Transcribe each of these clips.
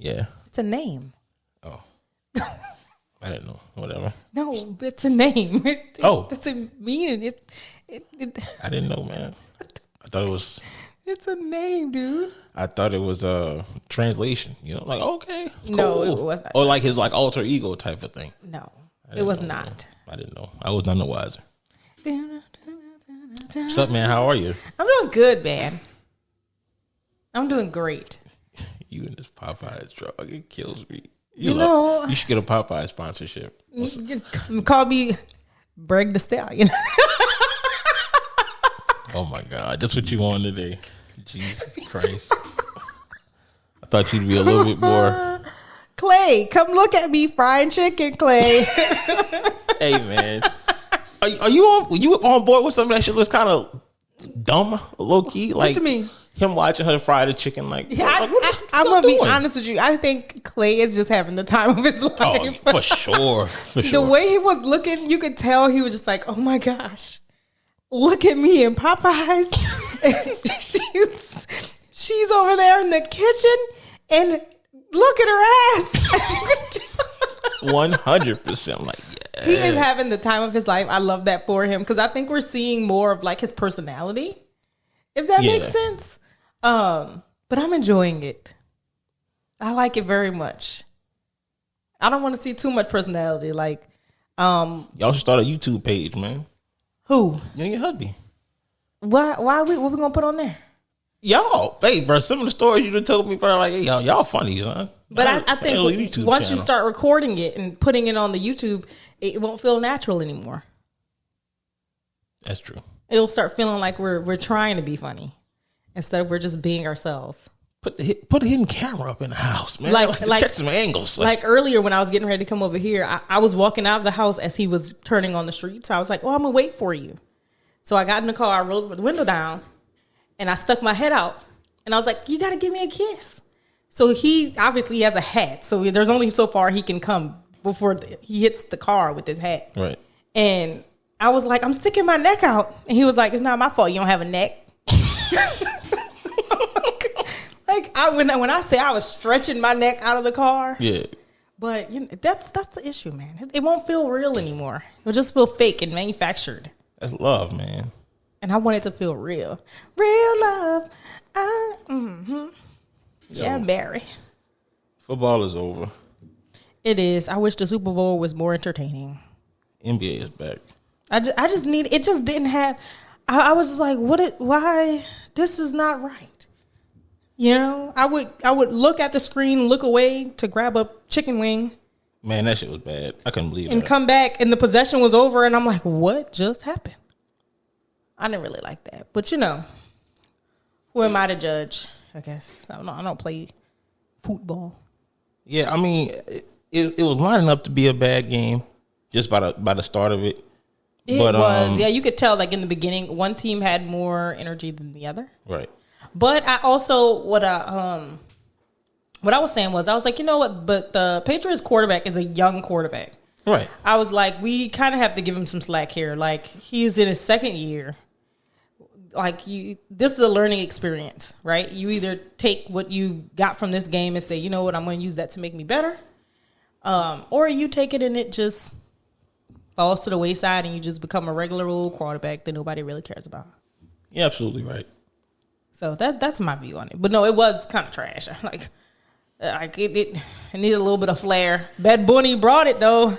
Yeah. It's a name. Oh. I didn't know. Whatever. No, it's a name. It doesn't mean it. I didn't know, man. I thought it was. It's a name, dude. I thought it was a translation. You know, like okay, cool. No, it was not. Or like his like alter ego type of thing. No, it was not. Man. I didn't know. I was none the wiser. What's up, man? How are you? I'm doing good, man. I'm doing great. You and this Popeyes drug, it kills me. You know, you should get a Popeye sponsorship. Call me Breg the Stallion. Oh my God, that's what you want today. Jesus Christ. I thought you'd be a little bit more. Clay, come look at me frying chicken, Clay. Hey man, are you on board with something that shit looks kind of dumb, low key? Like, what you mean? Him watching her fry the chicken, like, yeah, I'm gonna be honest with you. I think Clay is just having the time of his life. Oh, for sure. The way he was looking, you could tell he was just like, "Oh my gosh, look at me in Popeyes." she's over there in the kitchen, and look at her ass. 100%. Like, yeah. He is having the time of his life. I love that for him because I think we're seeing more of like his personality, if that makes sense. But I'm enjoying it. I like it very much. I don't want to see too much personality. Like, y'all should start a YouTube page, man. Who? You and your hubby. What we gonna put on there? Y'all, hey, bro. Some of the stories you just told me, bro, like, hey, y'all funny, son. But I think once you start recording it and putting it on the YouTube, it won't feel natural anymore. That's true. It'll start feeling like we're trying to be funny instead of we're just being ourselves. Put a hidden camera up in the house, man. Like catch some angles. Like earlier when I was getting ready to come over here, I was walking out of the house as he was turning on the street. So I was like, "Oh, I'm gonna wait for you." So I got in the car, I rolled the window down, and I stuck my head out, and I was like, "You gotta give me a kiss." So he obviously has a hat, so there's only so far he can come before he hits the car with his hat. Right. And I was like, "I'm sticking my neck out," and he was like, "It's not my fault. You don't have a neck." Like when I say I was stretching my neck out of the car, yeah. But you know, that's the issue, man. It won't feel real anymore. It'll just feel fake and manufactured. That's love, man. And I want it to feel real, real love. Yeah, Barry. Football is over. It is. I wish the Super Bowl was more entertaining. NBA is back. I just need. It just didn't have. I was just like, why? This is not right. You know, I would look at the screen, look away to grab a chicken wing. Man, that shit was bad. I couldn't believe it. And come back, and the possession was over, and I'm like, what just happened? I didn't really like that. But, you know, who am I to judge, I guess? I don't play football. Yeah, I mean, it was lining up to be a bad game just by the start of it. It was. Yeah, you could tell, like, in the beginning, one team had more energy than the other. Right. But I also, what I was saying was, I was like, you know what? But the Patriots quarterback is a young quarterback. Right. I was like, we kind of have to give him some slack here. Like, he's in his second year. Like, this is a learning experience, right? You either take what you got from this game and say, you know what, I'm going to use that to make me better. Or you take it and it just falls to the wayside and you just become a regular old quarterback that nobody really cares about. You're absolutely right. So that's my view on it. But no, it was kind of trash. Like it needed a little bit of flair. Bad Bunny brought it though.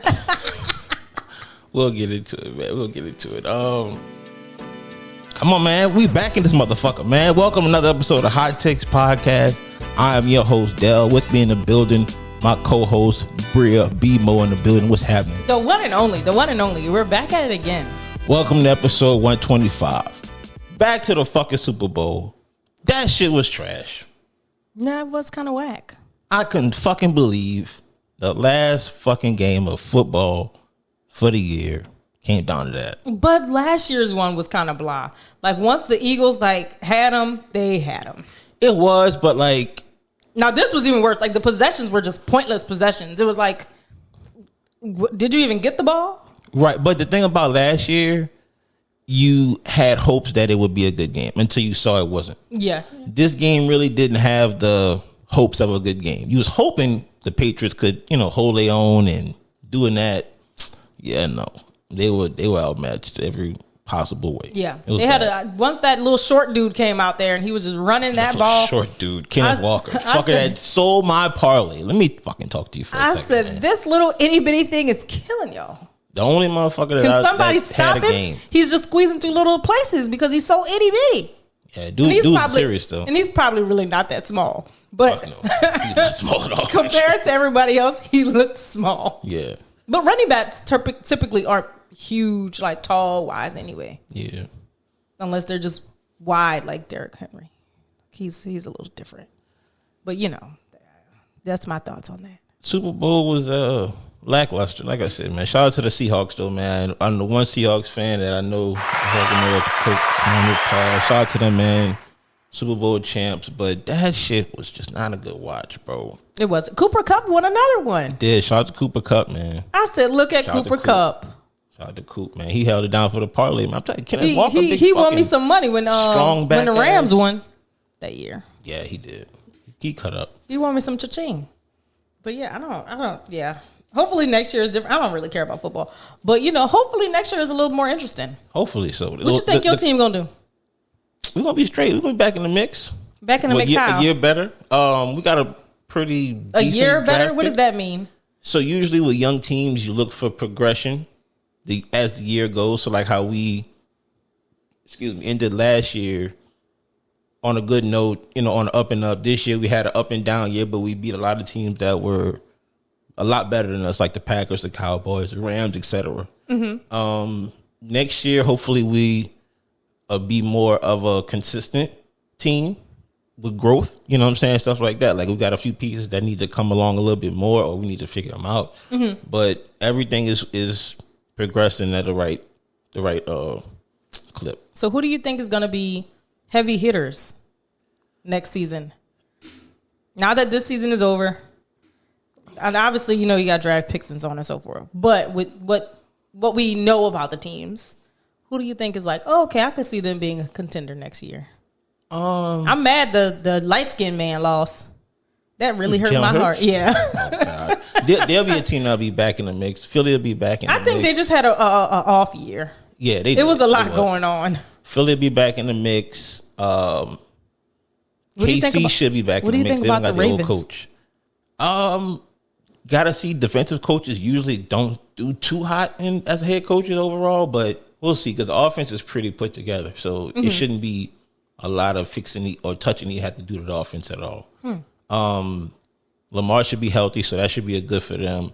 We'll get into it, man. We'll get into it. Come on, man. We back in this motherfucker, man. Welcome to another episode of Hot Takes Podcast. I am your host, Dell. With me in the building, my co-host, Bria B-Mo in the building. What's happening? The one and only. We're back at it again. Welcome to episode 125. Back to the fucking Super Bowl. That shit was trash. Nah, it was kind of whack. I couldn't fucking believe the last fucking game of football for the year came down to that. But last year's one was kind of blah. Like, once the Eagles, like, had them, they had them. It was, but, like... Now, this was even worse. Like, the possessions were just pointless possessions. It was like, did you even get the ball? Right, but the thing about last year... You had hopes that it would be a good game until you saw it wasn't. Yeah. This game really didn't have the hopes of a good game. You was hoping the Patriots could, hold their own and doing that. Yeah, no, they were outmatched every possible way. Yeah, they had once that little short dude came out there and he was just running that ball. Short dude, Kenneth Walker, fucker that sold my parlay. Let me fucking talk to you for a second. I said, man. This little itty bitty thing is killing y'all. The only motherfucker that stop him? Game. He's just squeezing through little places because he's so itty bitty. Yeah, dude's serious though, and he's probably really not that small. But no. He's not small at all. Compared to everybody else, he looks small. Yeah. But running backs typically aren't huge, like tall, wise anyway. Yeah. Unless they're just wide like Derrick Henry. He's a little different. But that's my thoughts on that. Super Bowl was lackluster. Like I said, man. Shout out to the Seahawks though, man. I'm the one Seahawks fan that I know. Shout out to them, man. Super Bowl champs, but that shit was just not a good watch, bro. It was. Cooper Kupp won another one. Did. Shout out to Cooper Kupp, man. I said, look at Cooper Kupp. Shout out to Coop, man. He held it down for the parlay. Man, I'm telling you, Kenneth Walker, he won me some money when the Rams won that year. Yeah, he did. He cut up. He won me some cha-ching. But yeah, I don't. Yeah. Hopefully next year is different. I don't really care about football, but hopefully next year is a little more interesting. Hopefully so. What you think your team gonna do? We're gonna be straight. We're gonna be back in the mix. Back in the mix. How? A year better. We got a pretty a year better. What does that mean? So usually with young teams, you look for progression as the year goes. So like how we, ended last year on a good note. On the up and up. This year we had an up and down year, but we beat a lot of teams that were a lot better than us, like the Packers, the Cowboys, the Rams, etc. Mm-hmm. Next year, hopefully we be more of a consistent team with growth. You know what I'm saying? Stuff like that. Like we got a few pieces that need to come along a little bit more, or we need to figure them out. Mm-hmm. But everything is progressing at the right clip. So who do you think is going to be heavy hitters next season? Now that this season is over, and obviously you got draft picks and so on and so forth. But with what we know about the teams, who do you think is like, oh, okay, I could see them being a contender next year? I'm mad the light-skinned man lost. That really hurt my heart. Yeah. Oh, there'll be a team that'll be back in the mix. Philly will be back in the mix. I think they just had a off year. Yeah, they did. It was a lot going on. Philly will be back in the mix. KC should be back in the mix. They don't got the old coach. Gotta see, defensive coaches usually don't do too hot as head coaches overall, but we'll see, because the offense is pretty put together. So it shouldn't be a lot of fixing or touching you have to do to the offense at all. Lamar should be healthy, so that should be a good for them.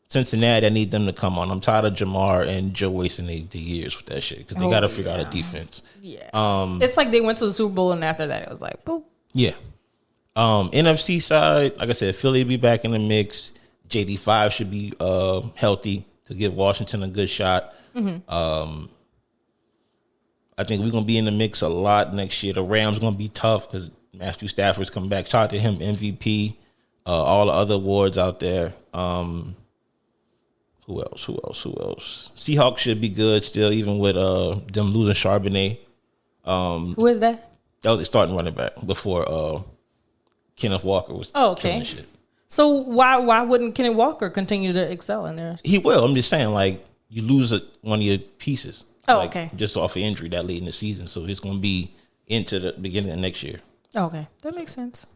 Cincinnati, I need them to come on. I'm tired of Jamar and Joe wasting the years with that shit, because they got to figure out a defense. Yeah. It's like they went to the Super Bowl, and after that, it was like, boop. Yeah. NFC side, like I said, Philly will be back in the mix. JD5 should be healthy to give Washington a good shot. Mm-hmm. I think we're going to be in the mix a lot next year. The Rams going to be tough because Matthew Stafford's coming back. Shout out to him, MVP. All the other awards out there. Who else? Seahawks should be good still, even with them losing Charbonnet. Who is that? That was the starting running back before Kenneth Walker was killing shit. So why wouldn't Kenneth Walker continue to excel in there? He will. I'm just saying, like, you lose one of your pieces. Oh, okay. Just off of injury that late in the season. So it's going to be into the beginning of next year. Okay. That makes sense.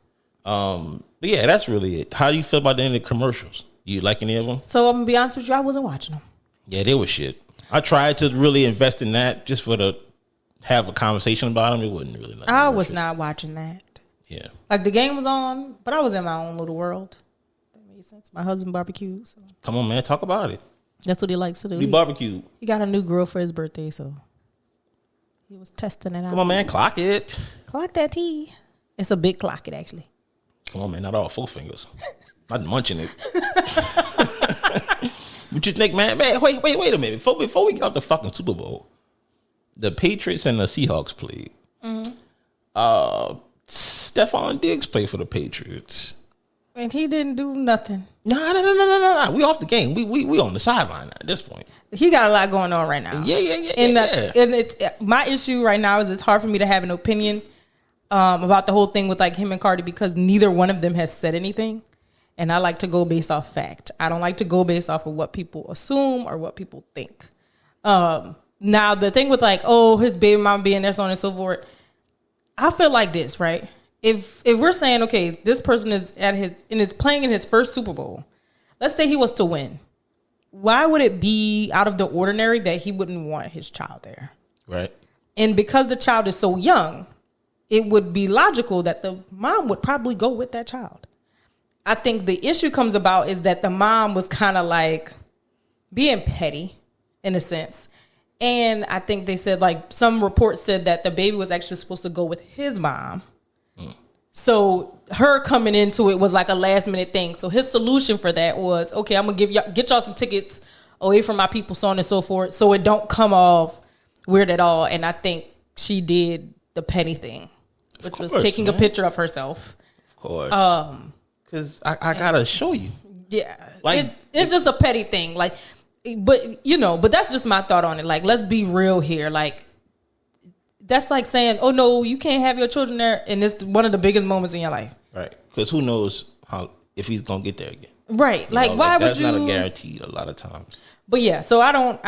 But yeah, that's really it. How do you feel about the end of the commercials? Do you like any of them? So I'm going to be honest with you, I wasn't watching them. Yeah, they were shit. I tried to really invest in that just have a conversation about them. It wasn't really nothing. I was not watching that. Yeah. Like the game was on, but I was in my own little world. That made sense. My husband barbecued. So. Come on, man. Talk about it. That's what he likes to do. We barbecued. He got a new girl for his birthday, so he was testing it out. Come on, man. Clock it. Clock that tea. It's a big clock it, actually. Come on, man. Not all 4 fingers. Not munching it. What you think, man? Man, wait a minute. Before we get out the fucking Super Bowl, the Patriots and the Seahawks played. Mm-hmm. Stefon Diggs played for the Patriots. And he didn't do nothing. No. We off the game. We on the sideline at this point. He got a lot going on right now. Yeah. And it's my issue right now is it's hard for me to have an opinion about the whole thing with like him and Cardi because neither one of them has said anything. And I like to go based off fact. I don't like to go based off of what people assume or what people think. Now, the thing with like, oh, his baby mom being there, so on and so forth, I feel like this, right? If we're saying, okay, this person is is playing in his first Super Bowl, let's say he was to win. Why would it be out of the ordinary that he wouldn't want his child there? Right. And because the child is so young, it would be logical that the mom would probably go with that child. I think the issue comes about is that the mom was kind of like being petty in a sense. And I think they said like some reports said that the baby was actually supposed to go with his mom. So her coming into it was like a last minute thing. So his solution for that was, okay, I'm gonna get y'all some tickets away from my people, so on and so forth. So it don't come off weird at all. And I think she did the petty thing, which was taking a picture of herself. Of course. Because I gotta show you. Yeah. Like it's just a petty thing. Like, but that's just my thought on it. Like, let's be real here. Like, that's like saying, oh no, you can't have your children there, and it's one of the biggest moments in your life. Right. Because who knows if he's gonna get there again. Right. Like, why would you? That's not a guarantee a lot of times. But yeah, so I don't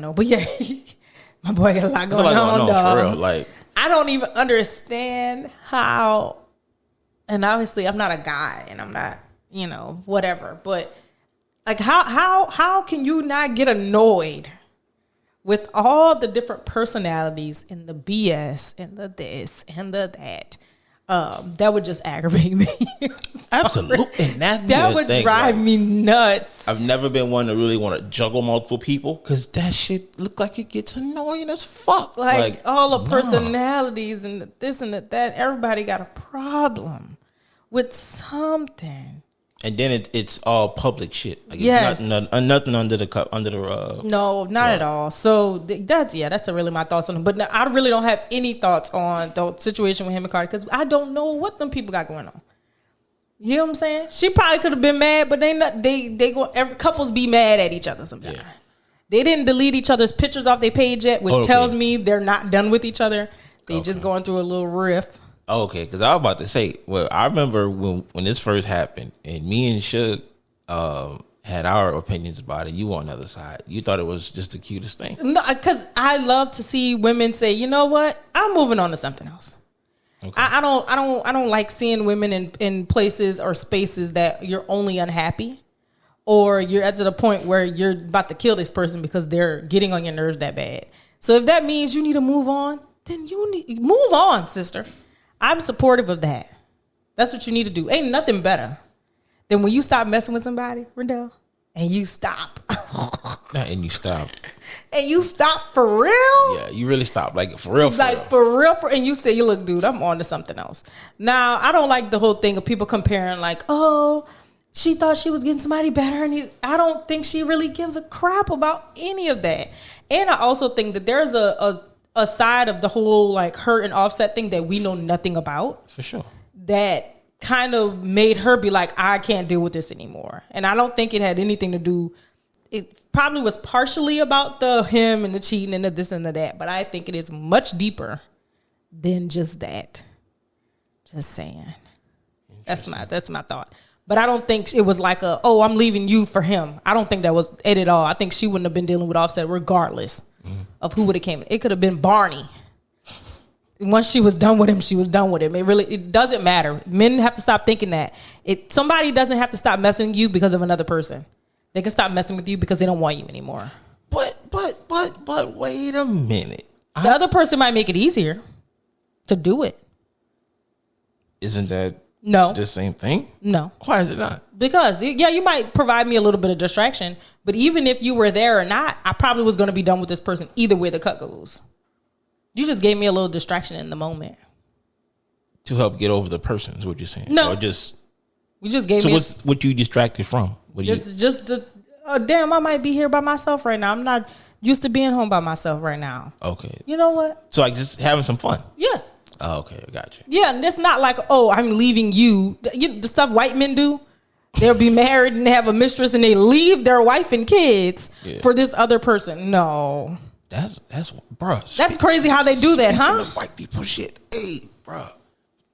know. But yeah, my boy got a lot going on, dog. For real. Like, I don't even understand how. And obviously, I'm not a guy, and I'm not, whatever. But like, how can you not get annoyed with all the different personalities and the BS and the this and the that? That would just aggravate me. Absolutely, and that would drive me nuts. I've never been one to really want to juggle multiple people because that shit look like it gets annoying as fuck. Like all the personalities and the this and the that. Everybody got a problem with something. And then it's all public shit. Like, yes, it's nothing under the cup, under the rug. No, not at all. So that's really my thoughts on it. But I really don't have any thoughts on the situation with him and Cardi because I don't know what them people got going on. You know what I'm saying? She probably could have been mad, but every couples be mad at each other sometimes. Yeah. They didn't delete each other's pictures off their page yet, which tells me they're not done with each other. They just going through a little riff. Okay, because I was about to say, well, I remember when this first happened, and me and Suge had our opinions about it. You on the other side, you thought it was just the cutest thing. No, because I love to see women say, you know what, I'm moving on to something else. Okay. I don't like seeing women in places or spaces that you're only unhappy, or you're at the point where you're about to kill this person because they're getting on your nerves that bad. So if that means you need to move on, then you need move on, sister. I'm supportive of that. That's what you need to do. Ain't nothing better than when you stop messing with somebody, Rendell, and you stop. And you stop. And you stop for real? Yeah, you really stop. Like, for real, and you say, you look, dude, I'm on to something else. Now, I don't like the whole thing of people comparing, like, oh, she thought she was getting somebody better, and I don't think she really gives a crap about any of that. And I also think that there's a side of the whole like her and Offset thing that we know nothing about. For sure. That kind of made her be like, I can't deal with this anymore. And I don't think it had anything to do. It probably was partially about the him and the cheating and the this and the that. But I think it is much deeper than just that. Just saying. That's my thought. But I don't think it was like I'm leaving you for him. I don't think that was it at all. I think she wouldn't have been dealing with Offset regardless of who would have came. It could have been Barney. Once she was done with him, she was done with him. It doesn't matter. Men have to stop thinking that. Somebody doesn't have to stop messing with you because of another person. They can stop messing with you because they don't want you anymore. But wait a minute. The other person might make it easier to do it. Isn't that no the same thing? No. Why is it not? Because you might provide me a little bit of distraction, but even if you were there or not, I probably was going to be done with this person either way the cut goes. You just gave me a little distraction in the moment to help get over the person. Is what you're saying? No, or just you just gave me. So what you distracted from? Damn, I might be here by myself right now. I'm not used to being home by myself right now. Okay. You know what? So like just having some fun. Yeah. Oh, okay, I got you. Yeah, and it's not like, I'm leaving you. The stuff white men do, they'll be married and they have a mistress and they leave their wife and kids for this other person. No. That's bro. That's crazy how they do that, huh? White people shit. Hey, bro.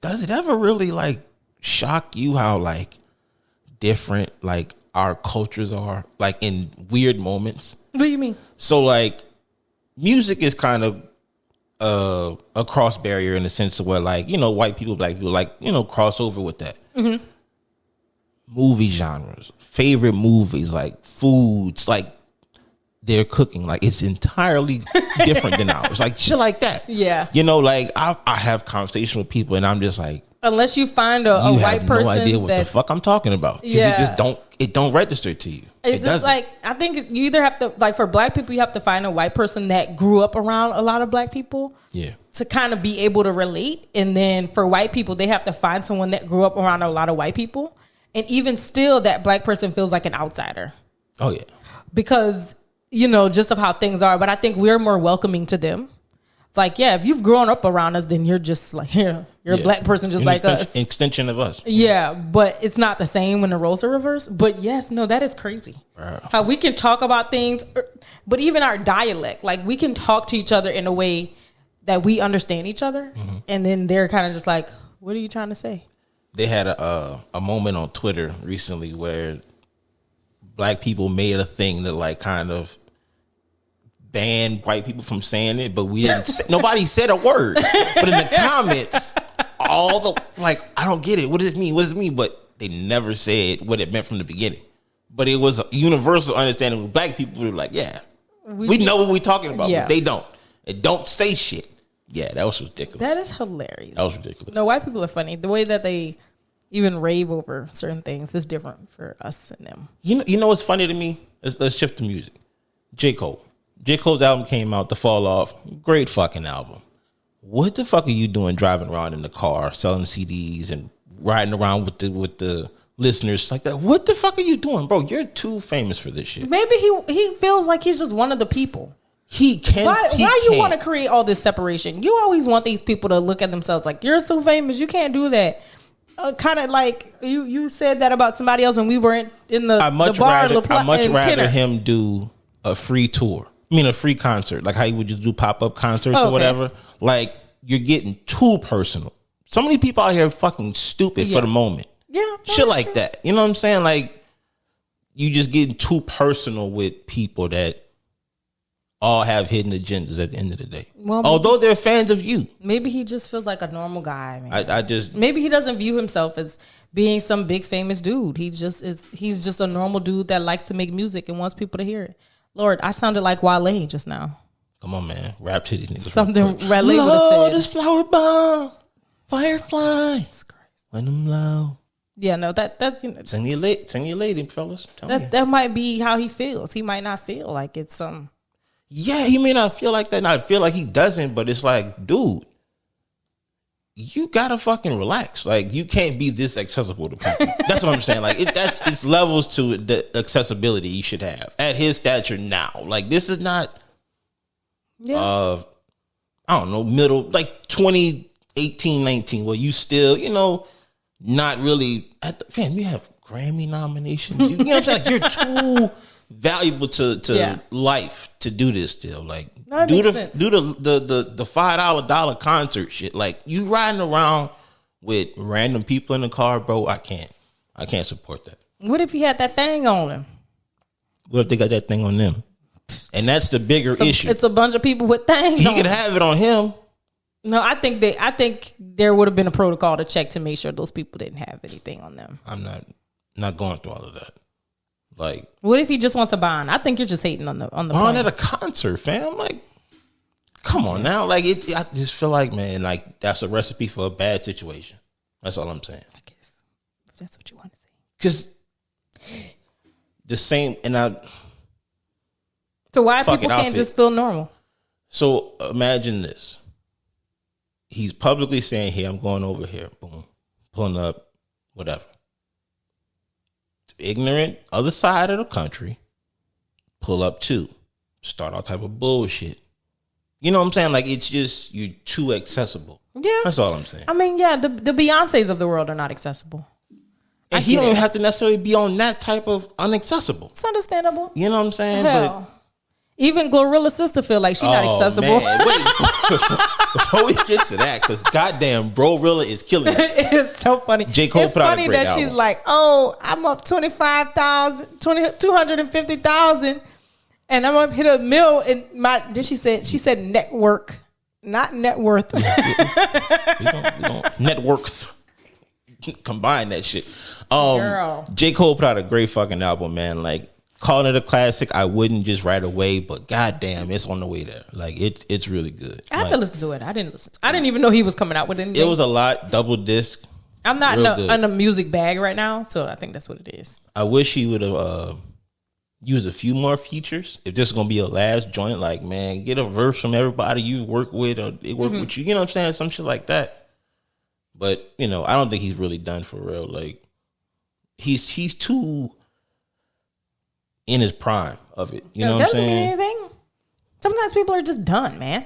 Does it ever really like shock you how like different like our cultures are like in weird moments? What do you mean? So like music is kind of a cross barrier in the sense of where like, you know, white people, black people like, you know, cross over with that. Mm-hmm. Movie genres, favorite movies, like foods, like they're cooking, like it's entirely different than ours, like shit like that. Yeah, you know, like I have conversation with people, and I'm just like, unless you find a white person, no idea what the fuck I'm talking about. Yeah, it don't register to you. It doesn't. Like I think you either have to, like for black people, you have to find a white person that grew up around a lot of black people. Yeah. To kind of be able to relate, and then for white people, they have to find someone that grew up around a lot of white people, and even still, that black person feels like an outsider. Oh yeah, because. You know, just of how things are. But I think we're more welcoming to them. Like, yeah, if you've grown up around us, then you're just like, you're a black person just like us. Extension of us. Yeah, but it's not the same when the roles are reversed. But yes, no, that is crazy. Wow. How we can talk about things, but even our dialect, like we can talk to each other in a way that we understand each other. Mm-hmm. And then they're kind of just like, what are you trying to say? They had a moment on Twitter recently where black people made a thing that like kind of ban white people from saying it, but we didn't say, nobody said a word. But in the comments, all the like, I don't get it. What does it mean? What does it mean? But they never said what it meant from the beginning. But it was a universal understanding with black people. Were like, yeah, we know what we're talking about, but they don't. It don't say shit. Yeah, that was ridiculous. That is hilarious. That was ridiculous. No, white people are funny. The way that they even rave over certain things is different for us and them. You know what's funny to me? Let's shift to music. J. Cole. J. Cole's album came out, The Fall Off. Great fucking album. What the fuck are you doing driving around in the car, selling CDs and riding around with the listeners like that? What the fuck are you doing, bro? You're too famous for this shit. Maybe he feels like he's just one of the people. He can. Why you want to create all this separation? You always want these people to look at themselves like, you're so famous, you can't do that. Kind of like you said that about somebody else when we were in the bar. I'd much rather him do a free tour. I mean, a free concert, like how you would just do pop-up concerts or whatever. Like, you're getting too personal. So many people out here are fucking stupid for the moment. Yeah. Shit like that. You know what I'm saying? Like, you just getting too personal with people that all have hidden agendas at the end of the day. Well, although they're fans of you. Maybe he just feels like a normal guy. Maybe he doesn't view himself as being some big famous dude. He's just a normal dude that likes to make music and wants people to hear it. Lord, I sounded like Wale just now. Come on, man. Rap to these niggas. Something Wale would have said. Lord, this flower bomb. Firefly. When I'm low. Yeah, no, that you know. Send your lady, fellas. That might be how he feels. He might not feel like it's Yeah, he may not feel like that. Not feel like he doesn't, but it's like, dude, you gotta fucking relax. Like, you can't be this accessible to people. That's what I'm saying. Like, it's levels to the accessibility you should have at his stature now. Like, this is not, I don't know, middle, like 2018, 19, where you still, you know, not really fam, you have Grammy nominations. You know what I'm saying? Like, you're too valuable to life to do this still. Like, do the $5 concert shit. Like, you riding around with random people in the car, bro. I can't support that. What if he had that thing on him? What if they got that thing on them? And that's the bigger issue. It's a bunch of people with things. He could have it on him. No, I think there would have been a protocol to check to make sure those people didn't have anything on them. I'm not going through all of that. Like, what if he just wants a bond? I think you're just hating on the bond at a concert, fam. Like, come on now. Like, I just feel like, man, like, that's a recipe for a bad situation. That's all I'm saying. I guess if that's what you want to say. Because the same, so why people can't just feel normal? So imagine this. He's publicly saying, "Hey, I'm going over here." Boom, pulling up, whatever. Ignorant other side of the country, pull up too, start all type of bullshit. You know what I'm saying? Like, it's just, you're too accessible. Yeah, that's all I'm saying. I mean, yeah, the Beyoncés of the world are not accessible. And he don't even have to necessarily be on that type of unaccessible. It's understandable. You know what I'm saying? Hell, Even Glorilla's sister feel like she's not accessible. Man. Wait, before we get to that, because goddamn, Glorilla is killing it. It's so funny. J. Cole it's put out a funny great that album. she's like, oh, I'm up 250,000, and I'm up hit a mill. And then she said network, not net worth. we don't networks. Combine that shit. Girl. J. Cole put out a great fucking album, man. Like, calling it a classic, I wouldn't just right away, but goddamn, it's on the way there. Like, it's really good. I have to listen to it. I didn't even know he was coming out with anything. It was a lot, double disc. I'm not in a music bag right now, so I think that's what it is. I wish he would have used a few more features. If this is gonna be a last joint, like, man, get a verse from everybody you work with or they work with you. You know what I'm saying? Some shit like that. But, I don't think he's really done for real. Like, he's too in his prime of it. You know what I'm saying? Doesn't mean anything. Sometimes people are just done, man.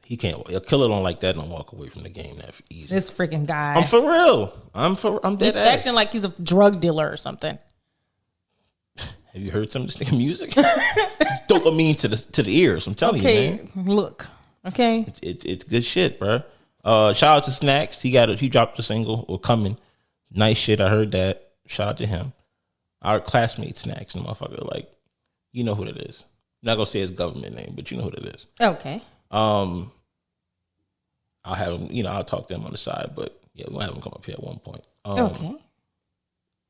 He can't. A killer don't like that. Don't walk away from the game that easy. This freaking guy. I'm for real. I'm dead He's ass. acting like he's a drug dealer or something. Have you heard some of this nigga music? Dopamine to the ears. I'm telling you, man. Look. Okay. It's good shit, bro. Shout out to Snacks. He dropped a single or coming. Nice shit. I heard that. Shout out to him. Our classmate Snacks, and the motherfucker, like, you know who it is. I'm not gonna say his government name, but you know who it is. Okay. I'll have him. I'll talk to him on the side, but yeah, we'll have him come up here at one point. Okay.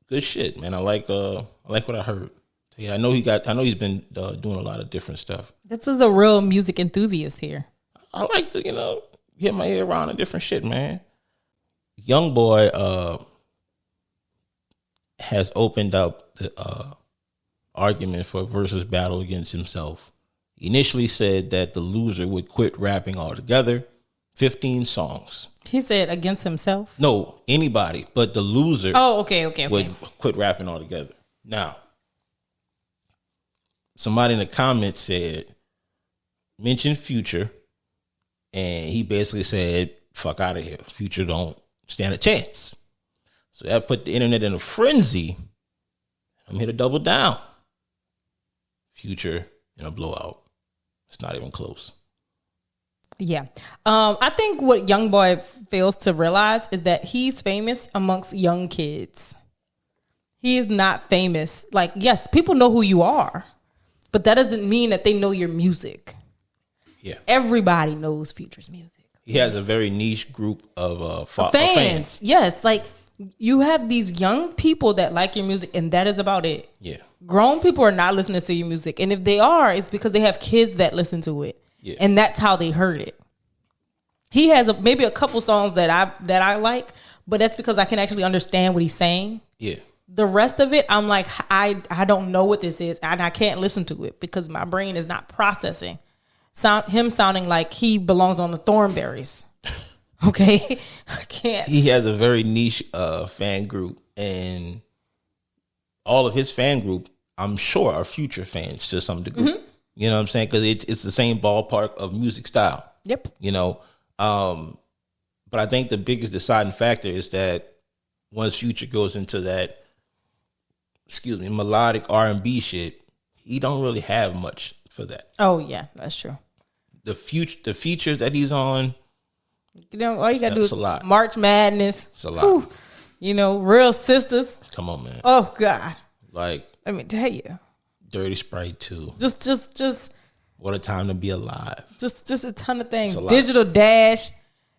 Good shit, man. I like what I heard. Yeah, I know he's been doing a lot of different stuff. This is a real music enthusiast here. I like to, get my ear around a different shit, man. YoungBoy has opened up the argument for a Verzuz battle against himself. He initially said that the loser would quit rapping altogether. 15 songs. He said against himself? No, anybody, but the loser would quit rapping altogether. Now, somebody in the comments said, mention Future, and he basically said, fuck out of here. Future don't stand a chance. So that put the internet in a frenzy. I'm here to double down. Future in a blowout. It's not even close. Yeah. I think what YoungBoy fails to realize is that he's famous amongst young kids. He is not famous. Like, yes, people know who you are, but that doesn't mean that they know your music. Yeah. Everybody knows Future's music. He has a very niche group of fans. Yes. Like, you have these young people that like your music, and that is about it. Yeah. Grown people are not listening to your music. And if they are, it's because they have kids that listen to it. Yeah. And that's how they heard it. He has maybe a couple songs that I like, but that's because I can actually understand what he's saying. Yeah. The rest of it, I'm like, I don't know what this is, and I can't listen to it because my brain is not processing him sounding like he belongs on the Thornberrys. Okay? I can't. He has a very niche fan group, and all of his fan group, I'm sure, are Future fans to some degree. Mm-hmm. You know what I'm saying? Because it's the same ballpark of music style. Yep. But I think the biggest deciding factor is that once Future goes into that, melodic R&B shit, he don't really have much for that. Oh yeah, that's true. The features that he's on, all you gotta do is a lot. March Madness. It's a lot. Whew. Real Sisters. Come on, man. Oh God. Like, let me tell you. Dirty Sprite 2. Just What a Time to Be Alive. Just a ton of things. Digital Dash.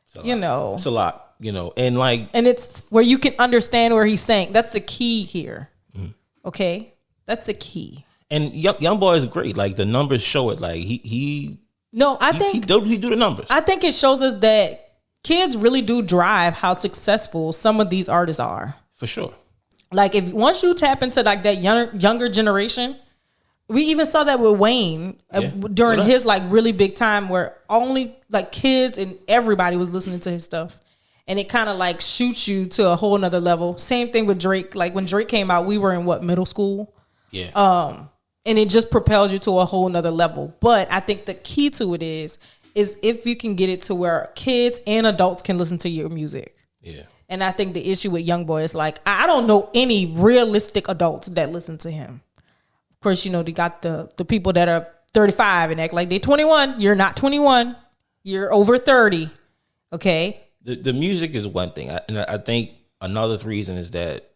It's a lot, and it's where you can understand where he's saying. That's the key here. Mm-hmm. Okay? That's the key. And YoungBoy is great. Like, the numbers show it. Like, he do the numbers. I think it shows us that kids really do drive how successful some of these artists are. For sure. Like, once you tap into like that younger generation, we even saw that with Wayne during his like really big time where only like kids and everybody was listening to his stuff. And it kind of like shoots you to a whole nother level. Same thing with Drake. Like when Drake came out, we were in middle school. Yeah. And it just propels you to a whole nother level. But I think the key to it is if you can get it to where kids and adults can listen to your music. Yeah. And I think the issue with YoungBoy is like, I don't know any realistic adults that listen to him. Of course, they got the people that are 35 and act like they're 21. You're not 21. You're over 30. Okay. The music is one thing. I think another reason is that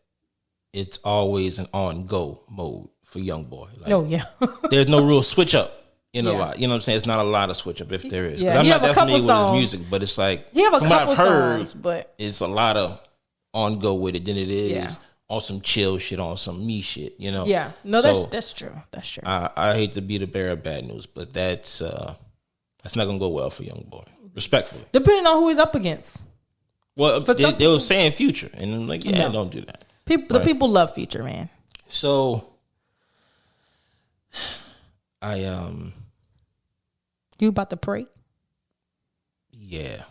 it's always an on-go mode for YoungBoy. Like, oh, yeah. there's no real switch up in a Yeah. lot. You know what I'm saying? It's not a lot of switch up if there is. 'Cause Yeah, I'm he not have a that familiar couple with his songs. music, but it's like, He have a from what couple I've heard, songs, but it's a lot of on-go with it than it is Yeah. on some chill shit, on some me shit, you know? yeah. No, So, that's true. That's true. I hate to be the bearer of bad news, but that's not gonna go well for YoungBoy. Respectfully. Depending on who he's up against. Well, For some they were saying Future, and I'm like, yeah, No. don't do that. The people love Future, man. So You about to pray? yeah,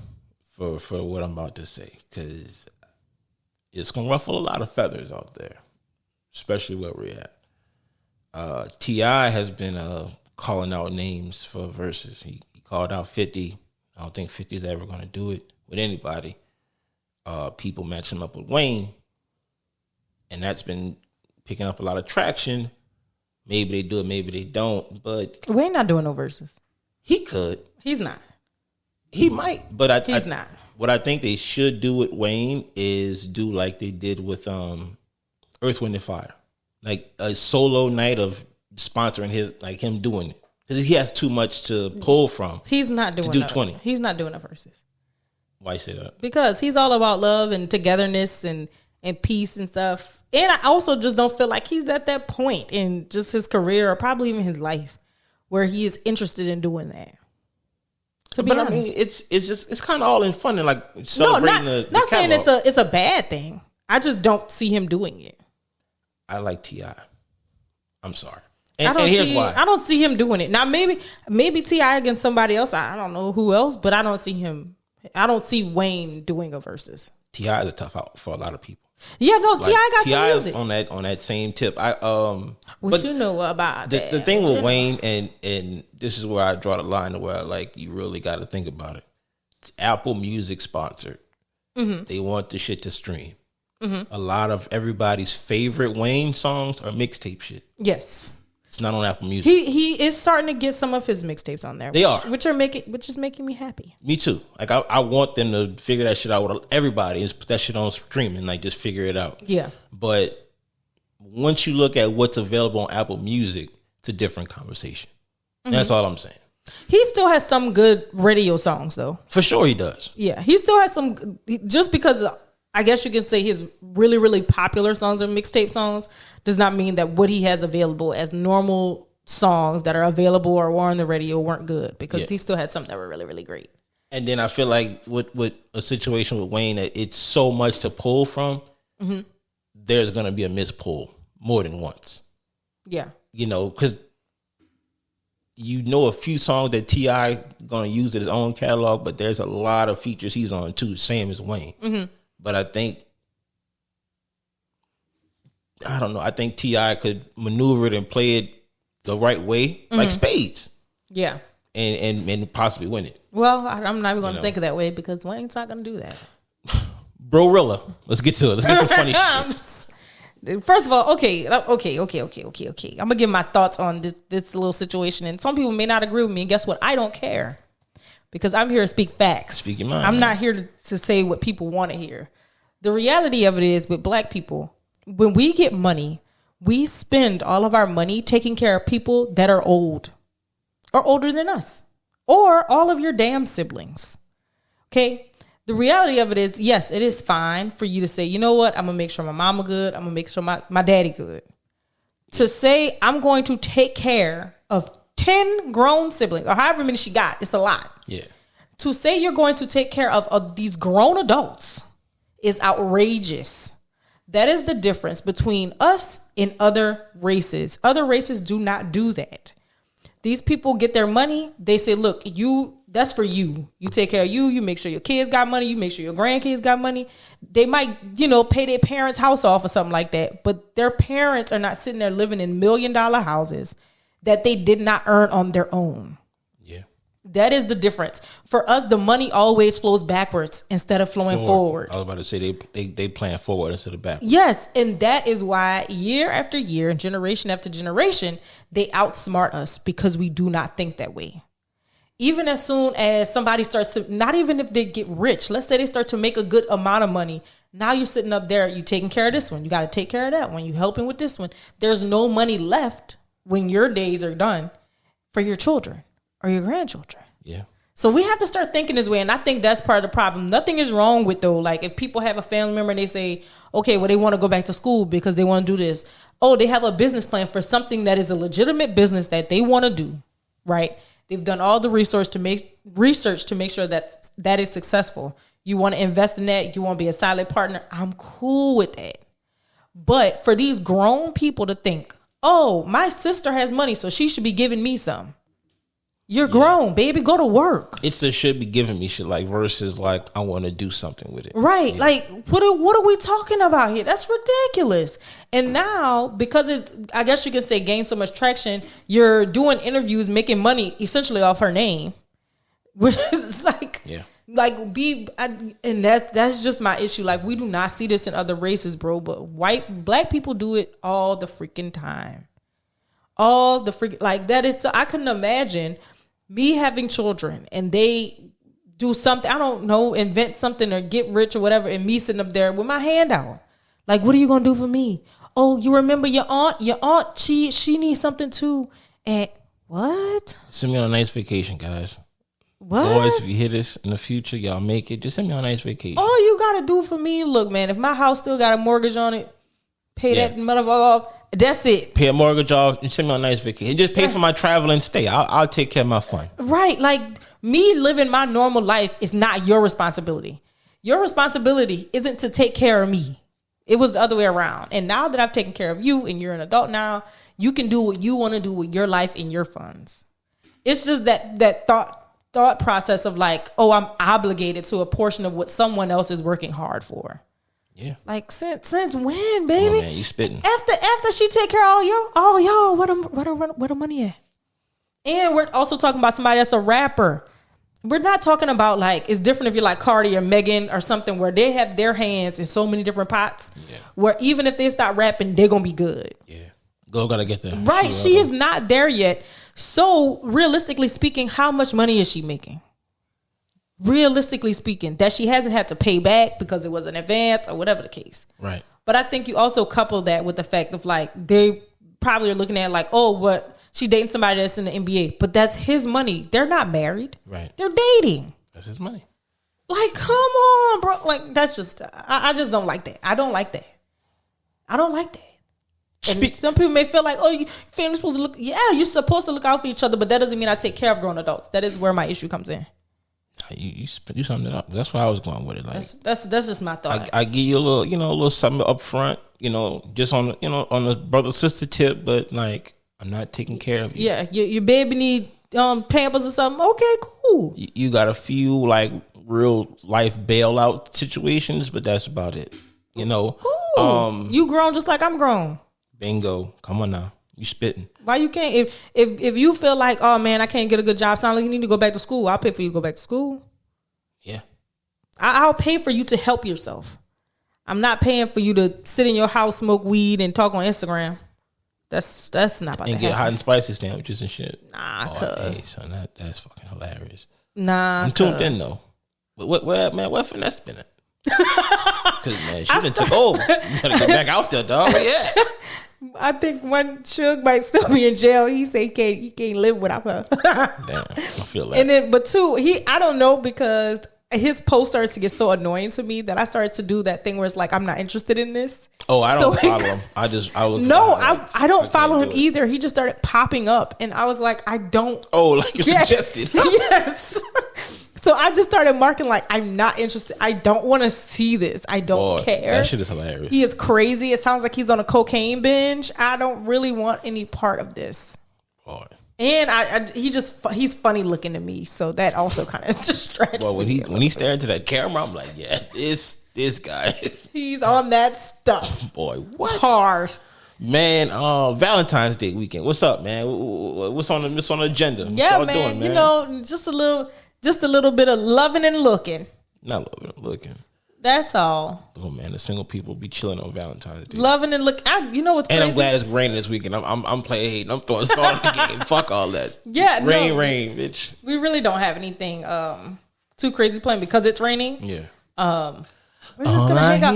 for what I'm about to say, because it's gonna ruffle a lot of feathers out there, especially where we're at. T.I. has been calling out names for Verzuz. He called out 50. I don't think 50 is ever gonna do it with anybody. People matching up with Wayne, and that's been picking up a lot of traction. Maybe they do it, maybe they don't, but Wayne not doing no verses. he could. He's not. He might, but He's not. What I think they should do with Wayne is do like they did with Earth, Wind, and Fire, like a solo night of sponsoring him doing it, because he has too much to pull from. He's not doing do no- 20. He's not doing the verses. Why you say that? Because he's all about love and togetherness and peace and stuff. And I also just don't feel like he's at that point in just his career or probably even his life where he is interested in doing that. To be But honest. I mean, it's kind of all in fun and like No, celebrating not the saying catalog. it's a bad thing. I just don't see him doing it. I like T.I. I'm sorry, I and don't here's see. why. I don't see him doing it. Now maybe T.I. against somebody else. I don't know who else, but I don't see him. I don't see Wayne doing a versus. T.I. is a tough out for a lot of people. Yeah, no, T.I. got T.I. some is music. on that same tip. What but you know about the that? thing with Wayne, and this is where I draw the line to where like you really got to think about it. It's Apple Music sponsored. Mm-hmm. They want the shit to stream. Mm-hmm. A lot of everybody's favorite Wayne songs are mixtape shit. Yes. It's not on Apple Music. He is starting to get some of his mixtapes on there. They are. which is making me happy. Me too. Like I want them to figure that shit out with everybody and put that shit on streaming. Like just figure it out. Yeah. But once you look at what's available on Apple Music, it's a different conversation. Mm-hmm. That's all I'm saying. He still has some good radio songs though. For sure he does. Yeah, he still has some. Just because I guess you can say his really, really popular songs are mixtape songs does not mean that what he has available as normal songs that are available or were on the radio weren't good, because he still had some that were really, really great. And then I feel like with a situation with Wayne that it's so much to pull from, there's going to be a missed pull more than once. Yeah. You know, because you know a few songs that T.I. going to use in his own catalog, but there's a lot of features he's on too, same as Wayne. Mm-hmm. But I think T.I. could maneuver it and play it the right way, like Spades, Yeah. and possibly win it. Well, I'm not even going to think of that way because Wayne's not going to do that. Brorilla, let's get to it. Let's get some funny shit. First of all, okay. I'm gonna give my thoughts on this little situation, and some people may not agree with me. And guess what? I don't care, because I'm here to speak facts. Speak your mind, I'm man. not here to say what people want to hear. The reality of it is, with black people, when we get money, we spend all of our money taking care of people that are old or older than us, or all of your damn siblings. Okay. The reality of it is, yes, it is fine for you to say, you know what, I'm going to make sure my mama good. I'm going to make sure my daddy good. To say I'm going to take care of 10 grown siblings, or however many she got, it's a lot. Yeah. To say you're going to take care of these grown adults is outrageous. That is the difference between us and other races. Other races do not do that. These people get their money. They say, look, that's for you. You take care of you. You make sure your kids got money. You make sure your grandkids got money. They might, pay their parents' house off or something like that. But their parents are not sitting there living in $1 million houses that they did not earn on their own. Yeah. That is the difference. For us, the money always flows backwards instead of flowing forward. I was about to say they plan forward instead of backwards. Yes, and that is why year after year and generation after generation, they outsmart us because we do not think that way. Even as soon as somebody starts to, not even if they get rich, let's say they start to make a good amount of money. Now you're sitting up there, you taking care of this one. You got to take care of that one. You helping with this one. There's no money left when your days are done for your children or your grandchildren. Yeah. So we have to start thinking this way. And I think that's part of the problem. Nothing is wrong with, though, like if people have a family member and they say, okay, well, they want to go back to school because they want to do this. Oh, they have a business plan for something that is a legitimate business that they want to do, right? They've done all the research to make sure that that is successful. You want to invest in that. You want to be a silent partner. I'm cool with that. But for these grown people to think, oh, my sister has money, so she should be giving me some. You're grown, baby. Go to work. It's a should be giving me shit like versus like I want to do something with it. Right. Yeah. Like what are we talking about here? That's ridiculous. And now because it's, I guess you could say, gained so much traction, you're doing interviews, making money essentially off her name, which is like, like and that's just my issue. Like we do not see this in other races, bro. But black people do it all the freaking time. All the freaking, like that is so I couldn't imagine me having children and they do something, I don't know, invent something or get rich or whatever, and me sitting up there with my hand out. Like, what are you going to do for me? Oh, you remember your aunt, she needs something too. And what? Send me on a nice vacation, guys. What? Boys, if you hear this in the future, y'all make it. Just send me on a nice vacation. All you got to do for me, look, man, if my house still got a mortgage on it, pay that motherfucker off. That's it. Pay a mortgage off and send me on a nice vacation. Just pay for my travel and stay. I'll take care of my fun. Right. Like me living my normal life is not your responsibility. Your responsibility isn't to take care of me. It was the other way around. And now that I've taken care of you and you're an adult now, you can do what you want to do with your life and your funds. It's just that thought process of like, oh, I'm obligated to a portion of what someone else is working hard for. Yeah. Like since when, baby? Oh, man, you spitting. After she take care of all y'all, where the money at? And we're also talking about somebody that's a rapper. We're not talking about like, it's different if you're like Cardi or Megan or something where they have their hands in so many different pots. Yeah. Where even if they start rapping, they're gonna be good. Yeah. Gotta get there. Right. She is not there yet. So realistically speaking, how much money is she making? Realistically speaking, that she hasn't had to pay back because it was an advance or whatever the case. Right. But I think you also couple that with the fact of like, they probably are looking at like, oh, what, she's dating somebody that's in the NBA, but that's his money. They're not married. Right. They're dating. That's his money. Like, come on, bro. Like, that's just, I just don't like that. I don't like that. And some people may feel like, oh, you family's supposed to look, yeah, you're supposed to look out for each other, but that doesn't mean I take care of grown adults. That is where my issue comes in. You summed it up. That's where I was going with it. Like that's just my thought. I give you a little something up front, just on the brother sister tip, but like I'm not taking care of you. Yeah, your baby need Pampers or something. Okay, cool. You got a few like real life bailout situations, but that's about it. Cool. You grown just like I'm grown. Bingo. Come on now. You spitting. Why you can't? If you feel like, oh man, I can't get a good job, sound like you need to go back to school, I'll pay for you to go back to school. Yeah. I'll pay for you to help yourself. I'm not paying for you to sit in your house, smoke weed, and talk on Instagram. That's not about to happen. And get hot and spicy sandwiches and shit. Nah, hey, son, that's fucking hilarious. Nah, I'm tuned in though. Where finesse been at? Because man, she been took over. You gotta get back out there, dog. Yeah. I think one Suge might still be in jail. He say he can't live without her. Damn, I feel like. And then, but two, I don't know, because his post starts to get so annoying to me that I started to do that thing where it's like, I'm not interested in this. Oh, I don't follow him. I don't follow him either. He just started popping up, and I was like, I don't. Oh, like you suggested. Yes. So I just started marking like, I'm not interested. I don't want to see this. I don't care. That shit is hilarious. He is crazy. It sounds like he's on a cocaine binge. I don't really want any part of this. Boy. And he's funny looking to me, so that also kind of distracts me. Well, when he stared into that camera, I'm like, yeah, this guy. He's on that stuff. Boy, what? Hard. Man, Valentine's Day weekend. What's up, man? What's on the agenda? Yeah, man. You know, just a little bit of loving and looking. Not loving and looking. That's all. Oh man, the single people be chilling on Valentine's Day. Loving and look. You know what's crazy? And I'm glad it's raining this weekend. I'm playing hate. I'm throwing salt in the game. Fuck all that. Yeah, rain, bitch. We really don't have anything too crazy planned because it's raining. Yeah. We're just gonna hang out.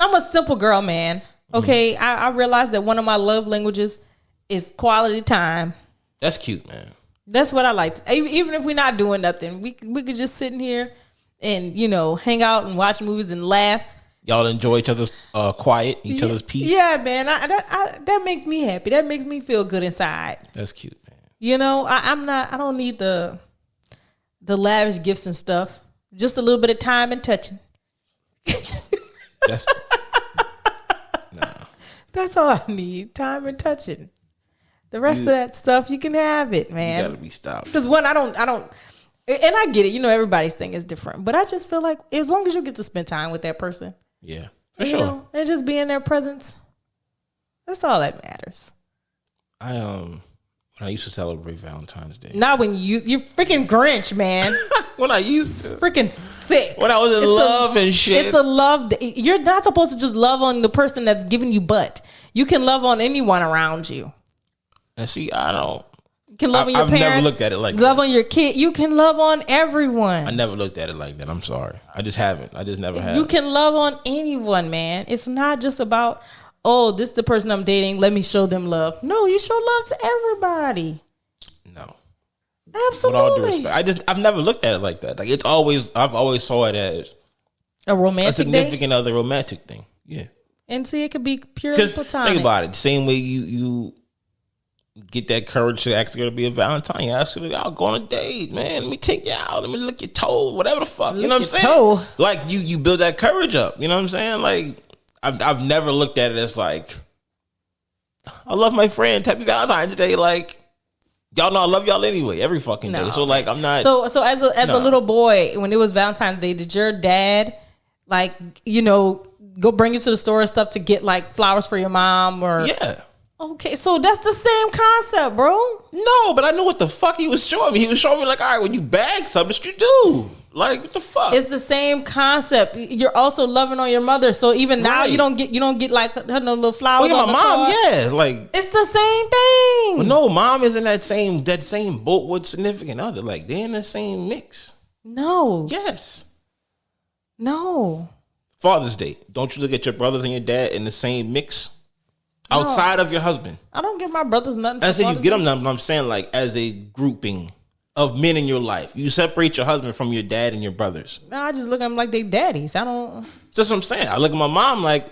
I'm a simple girl, man. Okay, I realized that one of my love languages is quality time. That's cute, man. That's what I like. Even if we're not doing nothing, we could just sit in here and, you know, hang out and watch movies and laugh. Y'all enjoy each other's quiet, each other's peace. Yeah, man. That makes me happy. That makes me feel good inside. That's cute, man. You know, I don't need the lavish gifts and stuff. Just a little bit of time and touching. That's all I need. Time and touching. The rest of that stuff, you can have it, man. You gotta be stopped. Because I don't, and I get it. You know, everybody's thing is different. But I just feel like as long as you get to spend time with that person. Yeah, for sure. Know, and just be in their presence. That's all that matters. When I used to celebrate Valentine's Day. Not when you freaking Grinch, man. When I used to. Freaking sick. When I was in love and shit. It's a love day. You're not supposed to just love on the person that's giving you butt. You can love on anyone around you. And see, I don't. You can love on your parents. I've never looked at it like that. Love on your kid. You can love on everyone. I never looked at it like that. I'm sorry. I just haven't. I just never have. You can love on anyone, man. It's not just about, oh, this is the person I'm dating. Let me show them love. No, you show love to everybody. No. Absolutely. With all due respect. I've never looked at it like that. Like I've always saw it as a romantic, a significant other romantic thing. Yeah. And see, it could be purely platonic. Think about it. The same way you get that courage to ask her to be a Valentine. You ask her, I'll go on a date, man. Let me take you out. Let me lick your toe. Whatever the fuck. You know what I'm saying? Toe. Like you build that courage up. You know what I'm saying? Like I've never looked at it as like, I love my friend. Happy Valentine's Day. Like, y'all know I love y'all anyway. Every fucking day. So like I'm not. So as a little boy, when it was Valentine's Day, did your dad like, you know, go bring you to the store and stuff to get like flowers for your mom or? Yeah. Okay, so that's the same concept, bro. No, but I knew what the fuck he was showing me. He was showing me like, all right, when you bag something, what you do. Like, what the fuck? It's the same concept. You're also loving on your mother, so even now you don't get like her no little flowers. Oh, yeah, on my the mom, card. yeah, like it's the same thing. Well, no, mom is in that same boat with significant other. Like they're in the same mix. No. Yes. No. Father's Day. Don't you look at your brothers and your dad in the same mix? No. Outside of your husband. I don't give my brothers nothing. I say you get them nothing, but I'm saying like as a grouping of men in your life. You separate your husband from your dad and your brothers. No, I just look at them like they daddies. I don't. That's what I'm saying. I look at my mom like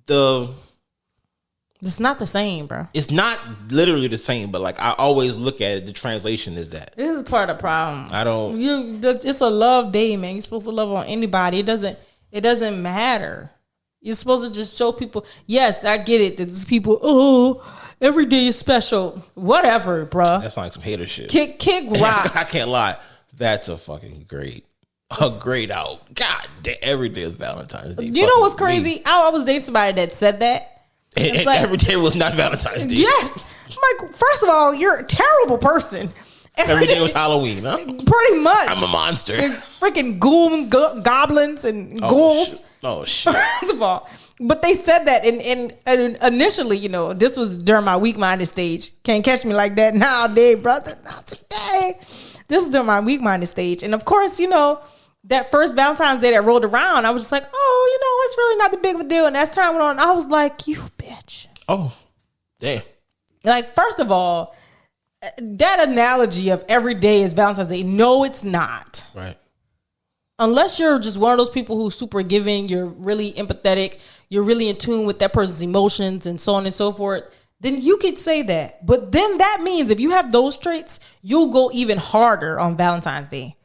it's not the same, bro. It's not literally the same, but like I always look at it. The translation is that. This is part of the problem. I don't. It's a love day, man. You're supposed to love on anybody. It doesn't matter. You're supposed to just show people. Yes, I get it. There's people. Oh, every day is special. Whatever, bruh. That's like some hater shit. Kick rocks. I can't lie. That's a fucking great out. God damn, every day is Valentine's Day. You know what's crazy? I was dating somebody that said that. And like, every day was not Valentine's Day. Yes. I'm like, first of all, you're a terrible person. Every day was Halloween, huh? Pretty much. I'm a monster. Freaking ghouls, goblins, and ghouls. Oh shit. First of all, but they said that, and initially, you know, this was during my weak-minded stage. Can't catch me like that nowadays, brother. Not today. This is during my weak-minded stage, and of course, you know, that first Valentine's Day that rolled around, I was just like, oh, you know, it's really not the big of a deal. And as time went on, I was like, you bitch. Oh, damn. Like, first of all, that analogy of every day is Valentine's Day. No, it's not. Right. Unless you're just one of those people who's super giving, you're really empathetic, you're really in tune with that person's emotions and so on and so forth, then you could say that. But then that means if you have those traits, you'll go even harder on Valentine's Day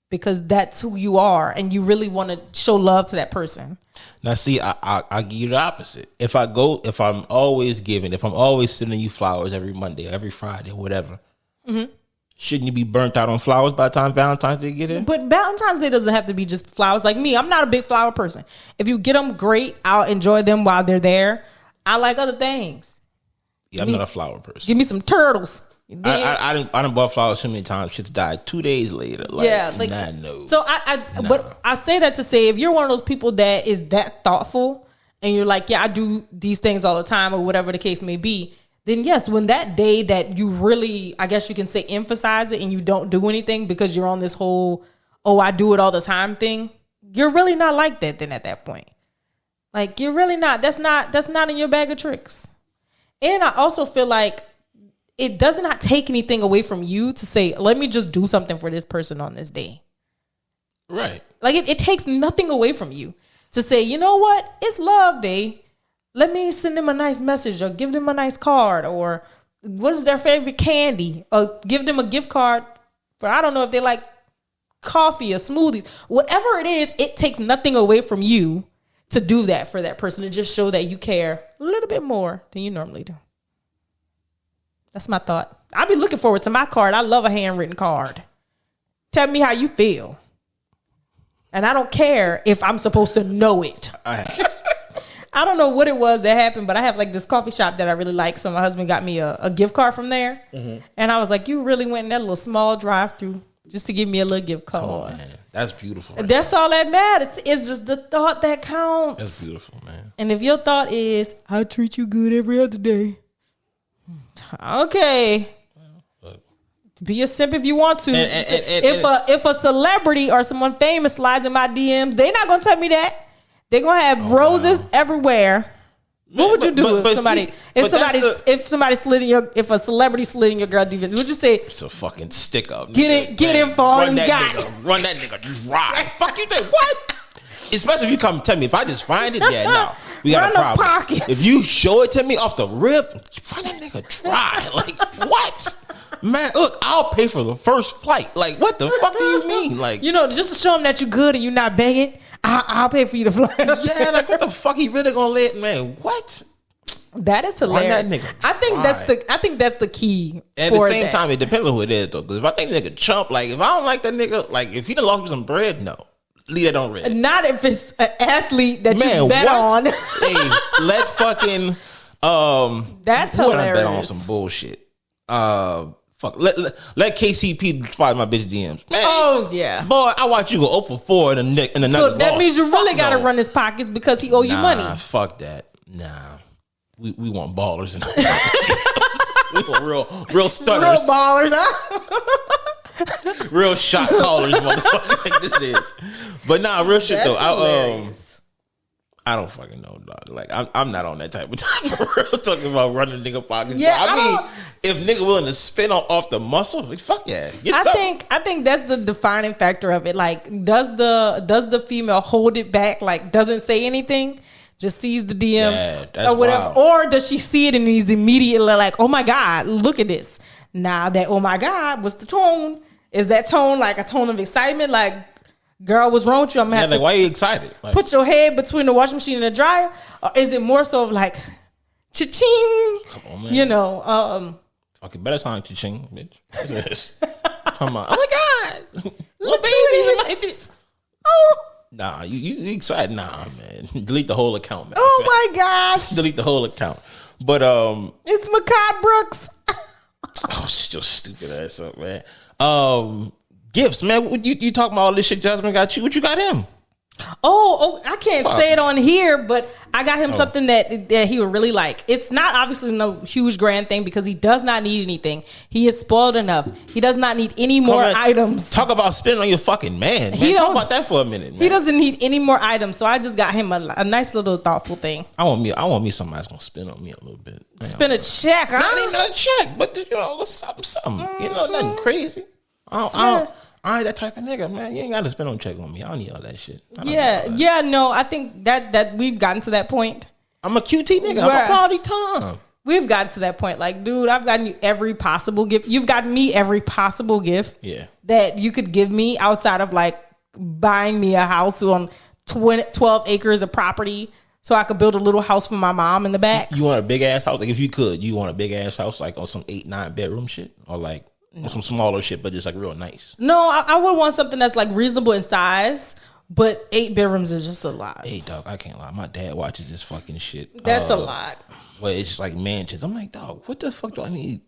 because that's who you are and you really want to show love to that person. Now, see, I give you the opposite. If I'm always giving, if I'm always sending you flowers every Monday, every Friday, whatever, shouldn't you be burnt out on flowers by the time Valentine's Day get here? But Valentine's Day doesn't have to be just flowers. Like me, I'm not a big flower person. If you get them, great. I'll enjoy them while they're there. I like other things. Yeah, I'm not a flower person. Give me some turtles. I didn't bought flowers so many times. Shit's died 2 days later. Like, yeah, like no. So but I say that to say, if you're one of those people that is that thoughtful and you're like, yeah, I do these things all the time or whatever the case may be, then yes, when that day that you really, I guess you can say, emphasize it and you don't do anything because you're on this whole, oh, I do it all the time thing, you're really not like that then at that point. Like, you're really not. That's not in your bag of tricks. And I also feel like it does not take anything away from you to say, let me just do something for this person on this day. Right. Like, it takes nothing away from you to say, you know what? It's love day. Let me send them a nice message or give them a nice card, or what's their favorite candy, or give them a gift card for, I don't know if they like coffee or smoothies. Whatever it is, it takes nothing away from you to do that for that person, to just show that you care a little bit more than you normally do. That's my thought. I'll be looking forward to my card. I love a handwritten card. Tell me how you feel. And I don't care if I'm supposed to know it. I don't know what it was that happened, but I have like this coffee shop that I really like. So my husband got me a gift card from there. Mm-hmm. And I was like, you really went in that little small drive-thru just to give me a little gift card. Come on, man. That's beautiful. Right? That's all that matters. It's just the thought that counts. That's beautiful, man. And if your thought is, I treat you good every other day. Okay. Be a simp if you want to. If a celebrity or someone famous slides in my DMs, they're not going to tell me that. They're gonna have roses everywhere. What would you do if a celebrity slid in your girl DMs? Would you say it's a fucking stick up? Get him for all you got. Run that nigga, just ride. Fuck you think what? Especially if you come tell me, if I just find it, yeah, no, we got a problem. Pockets. If you show it to me off the rip, find that nigga dry. Like what? Man, look, I'll pay for the first flight. Like, what the fuck do you mean? Like, just to show them that you good and you're not begging, I'll pay for you to fly. Yeah, like what the fuck he really gonna let, man? What? That is hilarious. That nigga I think that's the key. And at the same time, it depends on who it is though. Because if I think the nigga chump, like if I don't like that nigga, like if he done lost me some bread, no. Leave that on red. Not if it's an athlete that you bet on. Hey, let fucking that's hilarious. I bet on some bullshit. Fuck. Let KCP slide my bitch DMs. Man, oh yeah, boy, I watch you go 0 for 4 in another. So that means you really got to run his pockets because he owe you money. Fuck that. Nah, we want ballers and we want real stunners, real ballers, huh? Real shot callers, motherfucker. Like this is. But nah, real shit though. I don't fucking know, dog. Like I'm not on that type of time for real. Talking about running nigga pockets. Yeah, I mean, if nigga willing to spin off the muscle, like, fuck yeah. I think that's the defining factor of it. Like, does the female hold it back? Like, doesn't say anything, just sees the DM or whatever, wild. Or does she see it and he's immediately like, oh my god, look at this. Now that oh my god, what's the tone? Is that tone like a tone of excitement? Like, girl, what's wrong with you? I'm gonna have like, why are you excited? Like, put your head between the washing machine and the dryer, or is it more so of like, cha-ching? Come on, man. Fucking better time cha-ching, bitch. Come on. Oh my god, little baby like this. Oh, nah, you excited? Nah, man. Delete the whole account, man. Oh my gosh, delete the whole account. But it's Makad Brooks. Oh, shut your stupid ass up, man. Gifts, man. You talking about all this shit Jasmine got you? What you got him? Oh, I can't say it on here, but I got him something that he would really like. It's not obviously no huge grand thing because he does not need anything. He is spoiled enough. He does not need any more items. Talk about spending on your fucking man. Talk about that for a minute, man. He doesn't need any more items, so I just got him a nice little thoughtful thing. I want me somebody that's gonna spend on me a little bit. Man, spend a check. Not even a check, but something. Nothing crazy. I ain't that type of nigga, man. You ain't got to spend on check on me. I don't need all that shit. No, I think that we've gotten to that point. I'm a QT nigga. I'm a quality time. We've gotten to that point. Like, dude, I've gotten you every possible gift. You've gotten me every possible gift that you could give me outside of like buying me a house on 12 acres of property so I could build a little house for my mom in the back. You want a big ass house? Like, if you could, you want a big ass house like on some 8-9 bedroom shit? Or like some smaller shit, but just like real nice? No, I would want something that's like reasonable in size, but 8 bedrooms is just a lot. Hey, dog, I can't lie. My dad watches this fucking shit. That's a lot. where it's like mansions. I'm like, dog, what the fuck do I need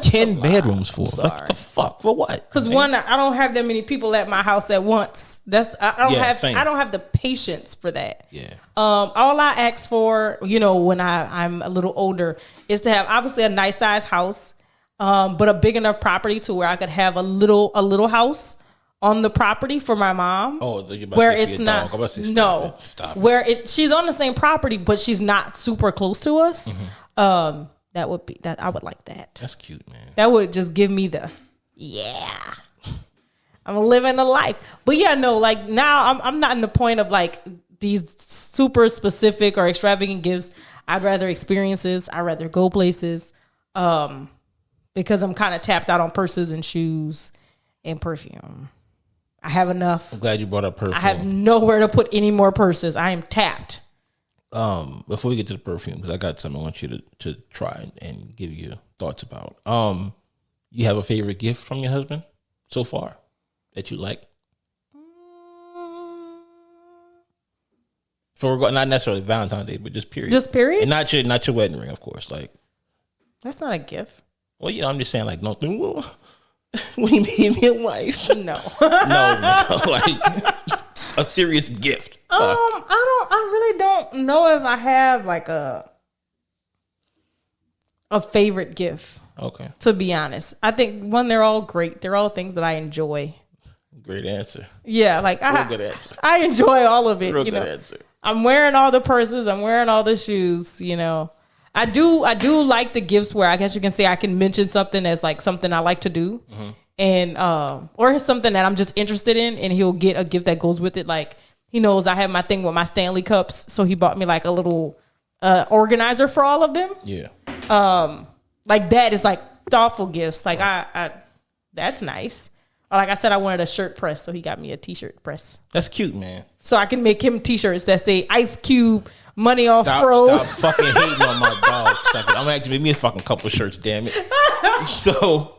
10 bedrooms for? Like, the fuck for what? Because one, I don't have that many people at my house at once. I don't have the patience for that. Yeah. All I ask for, when I'm a little older, is to have obviously a nice size house, but a big enough property to where I could have a little house on the property for my mom. Oh, so you're about where to it's not. I'm about to say, stop it. Where she's on the same property, but she's not super close to us. Mm-hmm. That would be that. I would like that. That's cute, man. That would just give me I'm living a life. But yeah, no, like now I'm not in the point of like these super specific or extravagant gifts. I'd rather experiences. I'd rather go places. Because I'm kind of tapped out on purses and shoes and perfume. I have enough. I'm glad you brought up perfume. I have nowhere to put any more purses. I am tapped. Before we get to the perfume, because I got something I want you to try and give you thoughts about. You have a favorite gift from your husband so far that you like? For not necessarily Valentine's Day, but just period. Just period? And not your wedding ring, of course. Like, that's not a gift. Well, I'm just saying, like, nothing. Well, when you made me a wife, no, like a serious gift. I really don't know if I have like a favorite gift. Okay. To be honest, I think they're all great. They're all things that I enjoy. Great answer. Yeah, like good answer. I enjoy all of it. Real good answer. I'm wearing all the purses. I'm wearing all the shoes. I do like the gifts where I guess you can say I can mention something as like something I like to do, and or something that I'm just interested in, and he'll get a gift that goes with it. Like he knows I have my thing with my Stanley cups, so he bought me like a little organizer for all of them. Yeah. Like that is like thoughtful gifts. Like I that's nice. Or like I said, I wanted a shirt press, so he got me a t-shirt press. That's cute, man. So I can make him t-shirts that say Ice Cube. Money off froze. Stop fucking hating on my dog. I'm gonna actually make me a fucking couple shirts, damn it. So,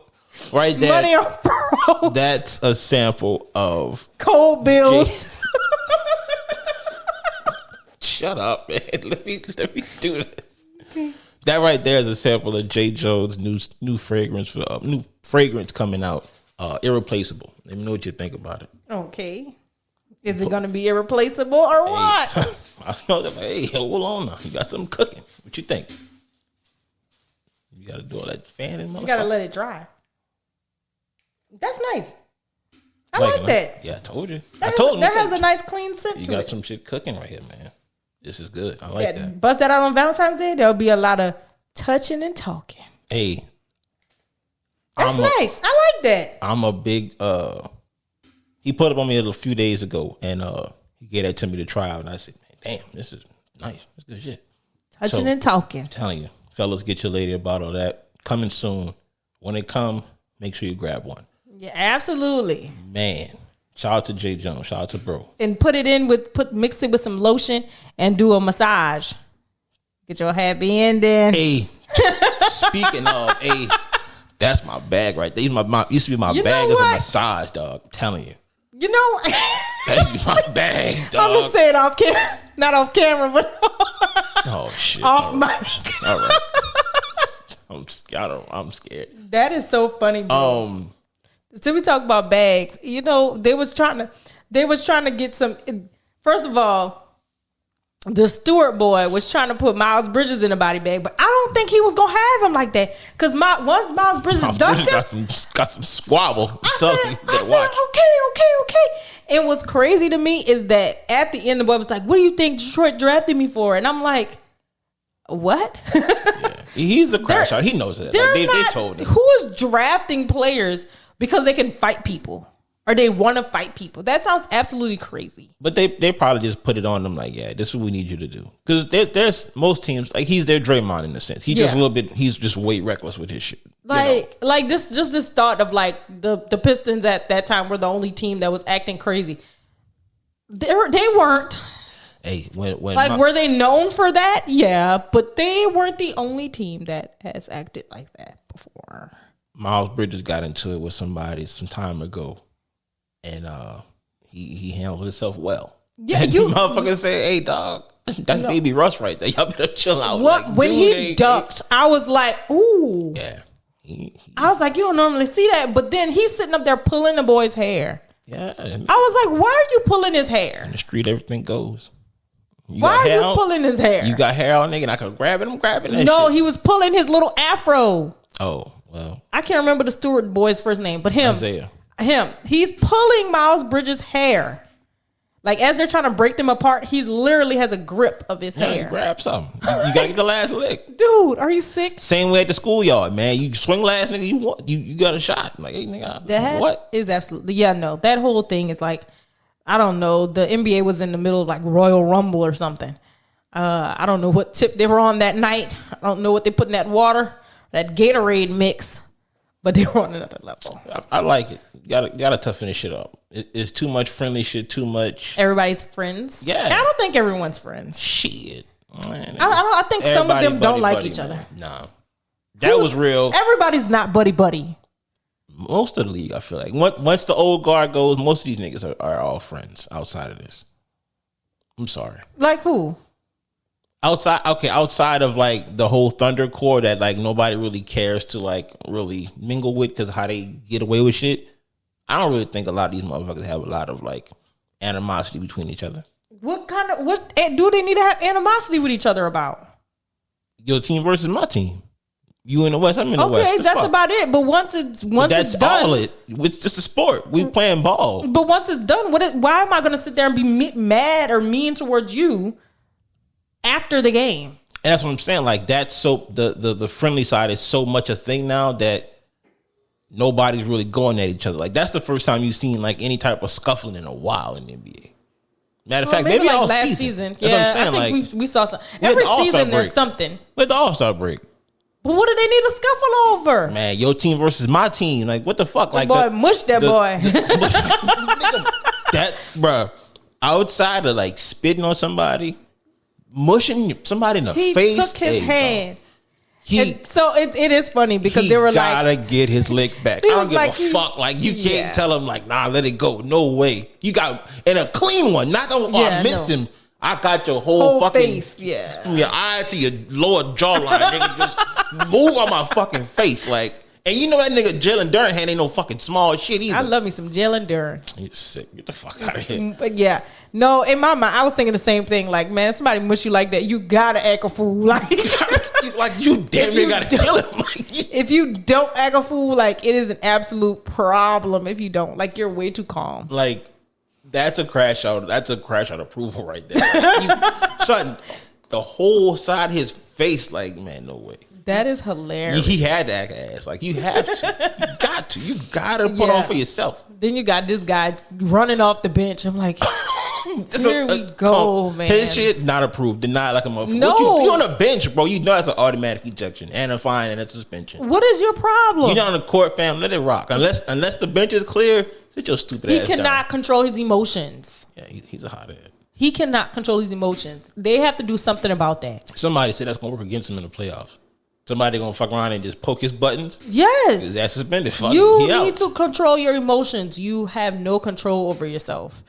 right there, money off froze. That's a sample of cold bills. Shut up, man. Let me do this. Okay. That right there is a sample of J. Jones' new fragrance for new fragrance coming out. Irreplaceable. Let me know what you think about it. Okay. Is it going to be irreplaceable or what? I know that. Hey, hold on now. You got something cooking. What you think? You got to do all that fanning, motherfucker. You got to let it dry. That's nice. I like that. Yeah, I told you. That has a nice clean scent to it. You got some shit cooking right here, man. This is good. I like that. Bust that out on Valentine's Day. There'll be a lot of touching and talking. Hey. That's nice. I like that. I'm a big he put it on me a few days ago, and he gave that to me to try out, and I said, "Damn, this is nice. That's good shit." Touching and talking. I'm telling you, fellas, get your lady a bottle of that. Coming soon. When it come, make sure you grab one. Yeah, absolutely. Man, shout out to J. Jones. Shout out to bro. And put it in mix it with some lotion and do a massage. Get your happy ending. Hey, speaking of, hey, that's my bag right there. Used to be my bag as a massage, dog. I'm telling you. You know, that's my bag, dog. I'm gonna say it off camera, not off camera, but oh shit, off mic. All right, I'm scared. That is so funny, bro. So we talk about bags. They was trying to get some. First of all, the Stewart boy was trying to put Miles Bridges in a body bag, but I don't think he was gonna have him like that. Cause once Miles Bridges ducked him, got some squabble. I said, okay. And what's crazy to me is that at the end, the boy was like, "What do you think Detroit drafted me for?" And I'm like, "What?" Yeah. He's a crash out. He knows that. Like, they told him. Who is drafting players because they can fight people? Or they want to fight people. That sounds absolutely crazy. But they probably just put it on them like, yeah, this is what we need you to do. Because there's most teams, like he's their Draymond in a sense. He's just a little bit, he's just way reckless with his shit. Like this thought of like the Pistons at that time were the only team that was acting crazy. They weren't. Hey, when were they known for that? Yeah, but they weren't the only team that has acted like that before. Miles Bridges got into it with somebody some time ago. And he handled himself well. Yeah, and motherfucker said, "Hey, dog, that's Baby Russ right there. Y'all better chill out." What Like, when he ducked, I was like, "Ooh." Yeah. I was like, "You don't normally see that," but then he's sitting up there pulling the boy's hair. Yeah. I was like, "Why are you pulling his hair?" In the street, everything goes. Why are you pulling his hair? You got hair on, nigga, and I could grab it. I'm grabbing that. No, shit. he was pulling his little afro. Oh well. I can't remember the Stewart boy's first name, but him. Isaiah. He's pulling Miles Bridges' hair. Like, as they're trying to break them apart, he literally has a grip of his hair. Grab something. You gotta get the last lick. Dude, are you sick? Same way at the schoolyard, man. You swing last, nigga, you got a shot. Like, hey, nigga, That what? is absolutely, no. That whole thing is like, I don't know. The NBA was in the middle of like Royal Rumble or something. I don't know what tip they were on that night. I don't know what they put in that water, that Gatorade mix, but they were on another level. I like it. Gotta toughen this shit up. It's too much friendly shit. Too much. Everybody's friends. Yeah. I don't think everyone's friends. Shit. Man, I think some of them don't like each other. Nah. That was real. Everybody's not buddy. Most of the league, I feel like. Once the old guard goes, most of these niggas are all friends outside of this. I'm sorry. Like who? Outside of like the whole Thunder core that like nobody really cares to like really mingle with because how they get away with shit. I don't really think a lot of these motherfuckers have a lot of like animosity between each other. What do they need to have animosity with each other about? Your team versus my team. You in the West, I'm in the West. Okay, that's about it. But once it's done, all it. It's just a sport. We playing ball. But once it's done, why am I going to sit there and be mad or mean towards you after the game? And that's what I'm saying. Like that's so the friendly side is so much a thing now that nobody's really going at each other. Like that's the first time you've seen like any type of scuffling in a while in the NBA. Matter of fact, maybe like all last season. That's what I'm saying. I think like we saw some. Every season there's something. With the All-Star break. But what do they need to scuffle over? Man, your team versus my team. Like what the fuck? Like mush that boy. That bruh, outside of like spitting on somebody, mushing somebody in the face. He took his hand. It is funny because they were like, gotta get his lick back. I don't give a fuck. Like you can't tell him like, nah, let it go. No way. You got and a clean one. Not I missed him. I got your whole fucking face. Yeah, from your eye to your lower jawline. Nigga, just move on my fucking face. Like, and you know that nigga Jalen Duran ain't no fucking small shit either. I love me some Jalen Duran. You sick. Get the fuck out of here. But yeah, no. In my mind, I was thinking the same thing. Like, man, somebody mush you like that, you gotta act a fool. Like you damn near gotta kill him. If you don't act a fool, like it is an absolute problem. If you don't, like, you're way too calm. Like that's a crash out. That's a crash out approval right there. Like, son, the whole side of his face. Like, man, no way. That is hilarious. He had to act ass. Like you have to. You got to. You gotta put on for yourself. Then you got this guy running off the bench. I'm like, here we go, man. His shit not approved. Denied like a motherfucker. No. You on a bench, bro. You know that's an automatic ejection and a fine and a suspension. What is your problem? You're not on the court, fam. Let it rock. Unless the bench is clear, sit your stupid ass down. He cannot control his emotions. Yeah, he's a hothead. He cannot control his emotions. They have to do something about that. Somebody said that's gonna work against him in the playoffs. Somebody gonna fuck around and just poke his buttons. Yes, that's suspended. You need to control your emotions. You have no control over yourself.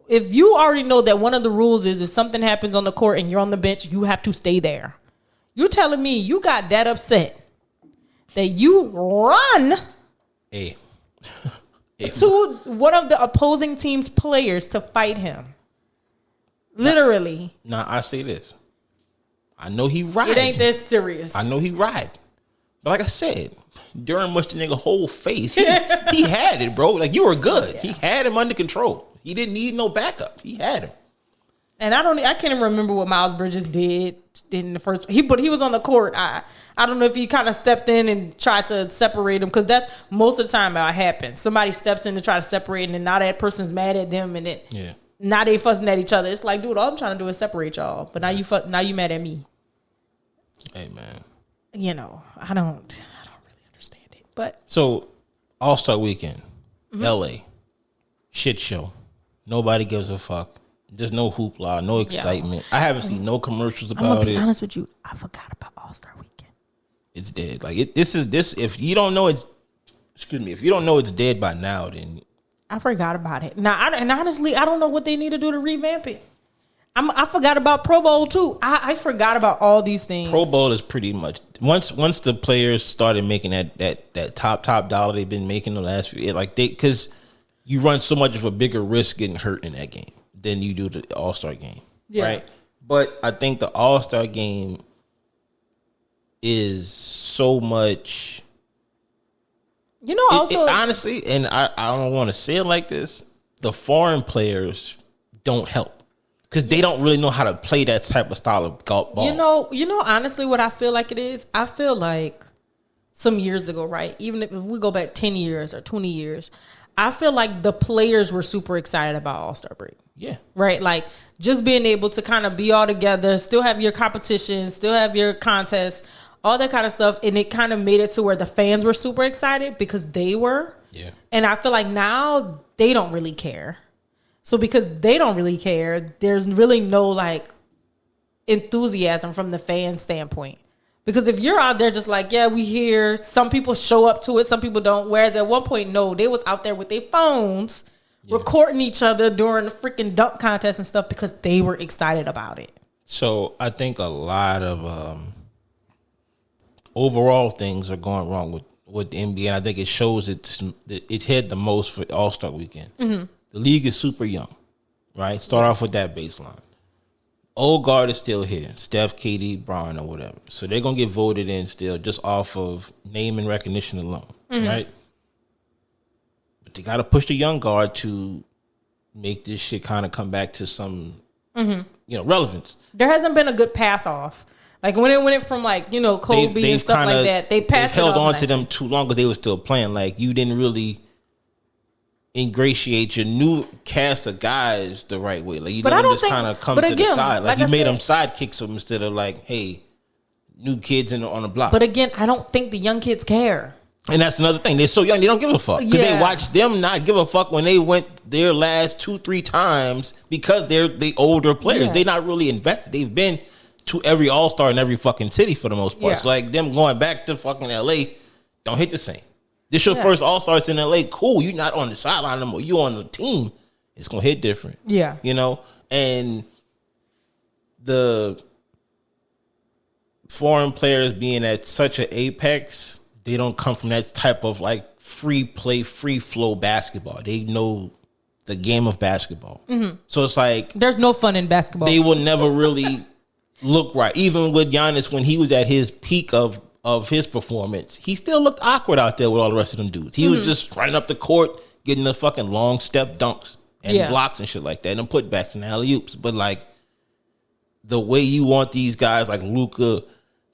If you already know that one of the rules is if something happens on the court and you're on the bench, you have to stay there. You're telling me you got that upset that you run to one of the opposing team's players to fight him. Literally. Now I say this. I know he ride. It ain't this serious. I know he ride. But like I said, Duran mushed the nigga whole face. He had it, bro. Like you were good. Yeah. He had him under control. He didn't need no backup. He had him. And I can't even remember what Miles Bridges did in the first. He was on the court. I don't know if he kind of stepped in and tried to separate him because that's most of the time how it happens. Somebody steps in to try to separate, and then now that person's mad at them, and now they fussing at each other. It's like, dude, all I'm trying to do is separate y'all, but now you mad at me. Hey man, I don't really understand it. But so All-Star Weekend, LA, shit show. Nobody gives a fuck. There's no hoopla, no excitement. I haven't seen no commercials about it. I'm gonna be honest with you. I forgot about All-Star Weekend. It's dead. Like this. If you don't know it's, if you don't know it's dead by now, then I forgot about it. Now, and honestly, I don't know what they need to do to revamp it. I forgot about Pro Bowl too. I forgot about all these things. Pro Bowl is pretty much once the players started making that top dollar they've been making the last few years, like because you run so much of a bigger risk getting hurt in that game than you do the All-Star game, right? But I think the All-Star game is so much. You know, also honestly, and I don't want to say it like this, the foreign players don't help. Because they don't really know how to play that type of style of golf ball. You know, honestly, what I feel like it is, I feel like some years ago, right? Even if we go back 10 years or 20 years, I feel like the players were super excited about All-Star break. Yeah. Right? Like, just being able to kind of be all together, still have your competitions, still have your contests, all that kind of stuff. And it kind of made it to where the fans were super excited because they were. Yeah. And I feel like now they don't really care. So because they don't really care, there's really no like enthusiasm from the fan standpoint. Because if you're out there just like, yeah, we here, some people show up to it, some people don't. Whereas at one point, no, they was out there with their phones recording each other during the freaking dunk contest and stuff because they were excited about it. So I think a lot of overall things are going wrong with the NBA. And I think it shows it's hit the most for All-Star weekend. Mm-hmm. The league is super young, right? Start off with that baseline. Old guard is still here. Steph, KD, Bron, or whatever. So they're going to get voted in still just off of name and recognition alone, right? But they got to push the young guard to make this shit kind of come back to some, relevance. There hasn't been a good pass off. Like when it went from like, Kobe and stuff like that, they held on to them too long because they were still playing. Like you didn't really ingratiate your new cast of guys the right way. Like you didn't just kind of come to the side. Like you made them sidekicks them instead of like, hey, new kids on the block. But again, I don't think the young kids care. And that's another thing. They're so young, they don't give a fuck. Because they watch them not give a fuck when they went their last 2-3 times because they're the older players. Yeah. They're not really invested. They've been to every All-Star in every fucking city for the most part. Yeah. So like them going back to fucking LA don't hit the same. This your first All-Stars in LA. Cool. You're not on the sideline anymore. You on the team. It's going to hit different. Yeah. And the foreign players being at such an apex, they don't come from that type of like free play, free flow basketball. They know the game of basketball. Mm-hmm. So it's like there's no fun in basketball. They will never really look right. Even with Giannis, when he was at his peak of his performance, he still looked awkward out there with all the rest of them dudes. He was just running up the court, getting the fucking long step dunks and blocks and shit like that, and them putbacks and alley-oops. But like the way you want these guys like Luka,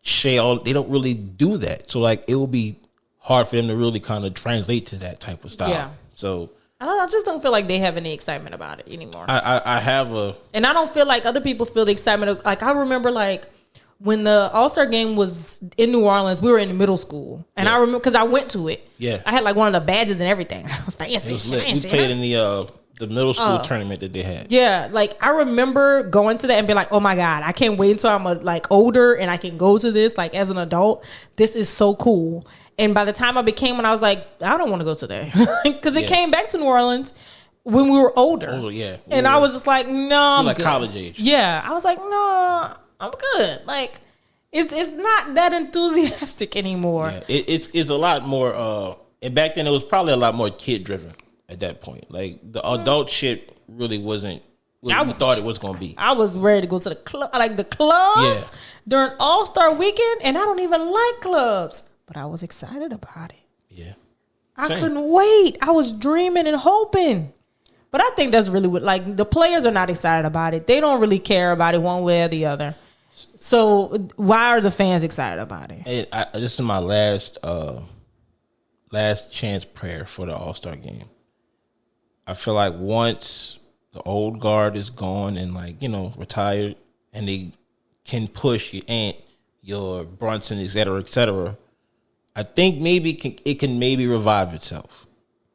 Shea, they don't really do that. So like it will be hard for them to really kind of translate to that type of style. Yeah. So I just don't feel like they have any excitement about it anymore. I have and I don't feel like other people feel the excitement of, like I remember like when the All-Star game was in New Orleans, we were in middle school. And I remember because I went to it. Yeah. I had like one of the badges and everything. Fancy. We played in the middle school tournament that they had. Yeah. Like I remember going to that and being like, oh my God, I can't wait until I'm like older and I can go to this like as an adult. This is so cool. And by the time I became one, I was like, I don't want to go to that. Because it came back to New Orleans when we were older. And I was just like, no, I'm like good. College age. Yeah. I was like, no, I'm good. Like, it's not that enthusiastic anymore. Yeah, it's a lot more. And back then, it was probably a lot more kid driven at that point. Like the adult shit really wasn't what we thought it was going to be. I was ready to go to the club, like the clubs during All-Star weekend, and I don't even like clubs, but I was excited about it. Yeah, I couldn't wait. I was dreaming and hoping. But I think that's really what, like, the players are not excited about it. They don't really care about it one way or the other. So why are the fans excited about it? Hey, this is my last chance prayer for the All-Star game. I feel like once the old guard is gone and like, retired and they can push your Ant, your Brunson, et cetera, I think maybe it can maybe revive itself.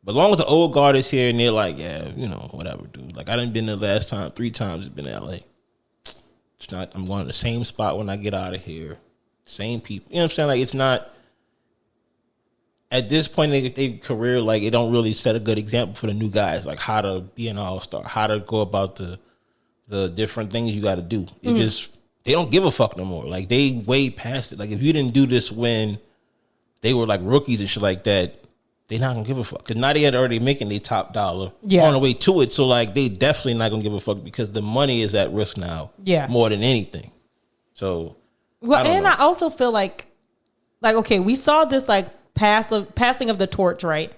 But as long as the old guard is here and they're like, yeah, whatever, dude. Like I done been the last time 3 times it's been in LA. It's not. I'm going to the same spot when I get out of here. Same people. You know what I'm saying? Like it's not. at this point in their career, like it don't really set a good example for the new guys, like how to be an all-star, how to go about the different things you got to do. It just, they don't give a fuck no more. Like they way past it. Like if you didn't do this when they were like rookies and shit like that, they not gonna give a fuck. Cause now they had already making their top dollar on the way to it. So like they definitely not gonna give a fuck because the money is at risk now. Yeah, more than anything. So I also feel like okay, we saw this like passing of the torch, right?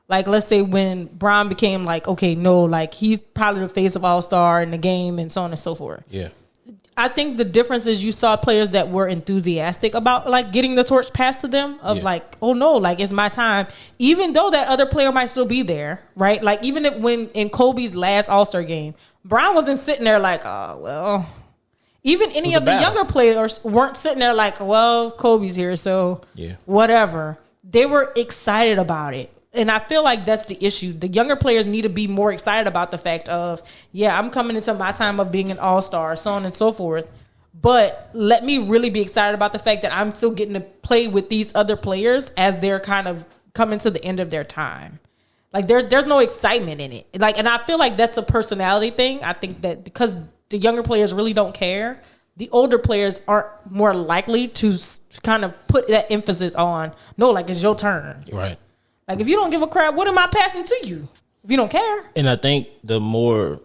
Like let's say when Brown became like, okay, no, like he's probably the face of All-Star in the game and so on and so forth. Yeah. I think the difference is you saw players that were enthusiastic about like getting the torch passed to them of like, oh no, like it's my time. Even though that other player might still be there, right? Like even when in Kobe's last All-Star game, Brown wasn't sitting there like, oh, well. Even any of the younger players weren't sitting there like, well, Kobe's here, so whatever. They were excited about it. And I feel like that's the issue. The younger players need to be more excited about the fact of, yeah, I'm coming into my time of being an all-star, so on and so forth. But let me really be excited about the fact that I'm still getting to play with these other players as they're kind of coming to the end of their time. Like there's no excitement in it. Like, and I feel like that's a personality thing. I think that because the younger players really don't care, the older players are more likely to kind of put that emphasis on, no, like it's your turn. Right. Like, if you don't give a crap, what am I passing to you? If you don't care. And I think the more,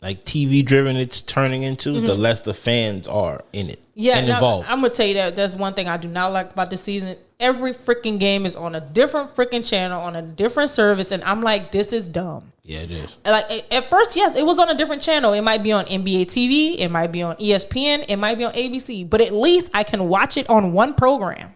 like TV driven it's turning into, the less the fans are in it. Yeah, and involved. I'm gonna tell you that's one thing I do not like about this season. Every freaking game is on a different freaking channel, on a different service, and I'm like, this is dumb. Yeah, it is. Like at first, yes, it was on a different channel. It might be on NBA TV, it might be on ESPN, it might be on ABC, but at least I can watch it on one program.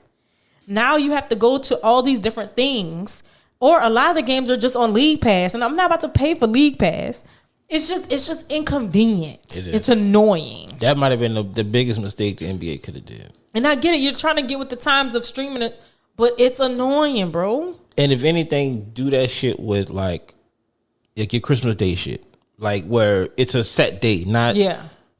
Now you have to go to all these different things, or a lot of the games are just on League Pass, and I'm not about to pay for League Pass. It's just inconvenient. It's annoying. That might have been the biggest mistake the NBA could have did. And I get it. You're trying to get with the times of streaming it, but it's annoying, bro. And if anything, do that shit with like your Christmas Day shit, like where it's a set date, not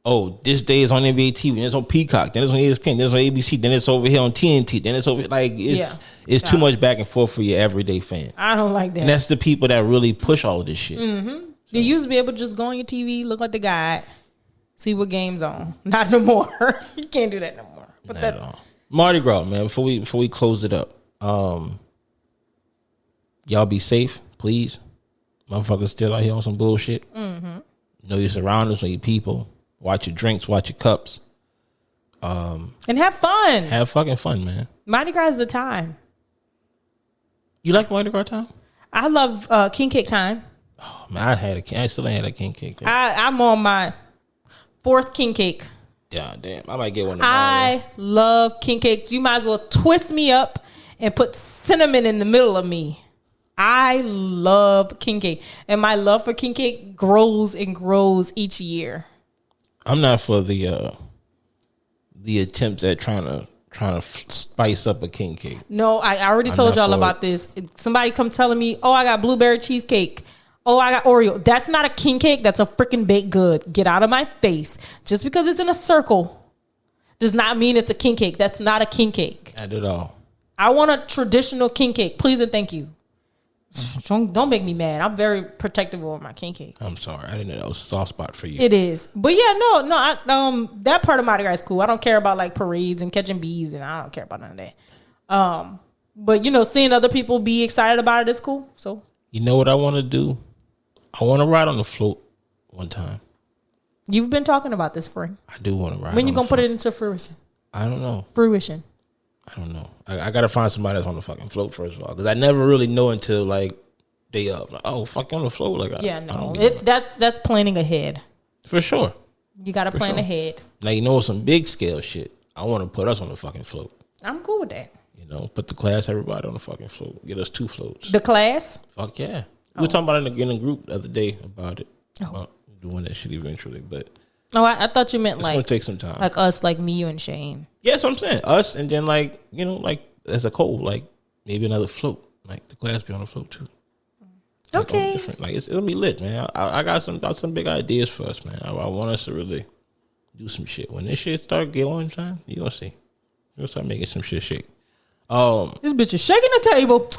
oh, this day is on NBA TV, then it's on Peacock, then it's on ESPN, then it's on ABC, then it's over here on TNT, then it's over like it's too much back and forth for your everyday fan. I don't like that. And that's the people that really push all of this shit. Mm-hmm. You used to be able to just go on your TV, look like the guide, see what game's on. Not no more. You can't do that no more. But not at all. Mardi Gras, man. Before we close it up, y'all be safe, please. Motherfuckers still out here on some bullshit. Mm-hmm. Know your surroundings, know your people. Watch your drinks, watch your cups. And have fun. Have fucking fun, man. Mardi Gras is the time. You like Mardi Gras time? I love king cake time. Oh man, I still ain't had a king cake. I'm on my 4th king cake. Yeah, damn. I might get one tomorrow. I love king cakes. You might as well twist me up and put cinnamon in the middle of me. I love king cake. And my love for king cake grows and grows each year. I'm not for the attempts at trying to spice up a king cake. No, I already told y'all about this. Somebody come telling me, oh, I got blueberry cheesecake. Oh, I got Oreo. That's not a king cake. That's a freaking baked good. Get out of my face. Just because it's in a circle does not mean it's a king cake. That's not a king cake. Not at all. I want a traditional king cake. Please and thank you. Don't make me mad. I'm very protective over my king cakes. I'm sorry. I didn't know that was a soft spot for you. It is. But yeah, no. That part of Mardi Gras is cool. I don't care about like parades and catching bees, and I don't care about none of that. But seeing other people be excited about it is cool. So you know what I want to do? I want to ride on the float one time. You've been talking about this, friend. I do want to ride. When you gonna put it into fruition? I don't know. Fruition. I don't know. I gotta find somebody that's on the fucking float first of all, because I never really know until like day up. Like, oh, fuck, on the float. Like, that's planning ahead. For sure. You gotta plan ahead. Now you know some big scale shit. I want to put us on the fucking float. I'm cool with that. Put the class, everybody on the fucking float. Get us 2 floats. The class? Fuck yeah. We were talking about it in a group the other day about it. About doing that shit eventually, but. Oh, I thought you meant it's gonna take some time. Like us, like me, you, and Shane. Yeah, that's what I'm saying. Us, and then like as a whole, like maybe another float. Like the class be on the float too. Like, okay. Different. Like it'll be lit, man. I got some big ideas for us, man. I want us to really do some shit. When this shit start going time, you gonna see. We'll start making some shit shake. This bitch is shaking the table.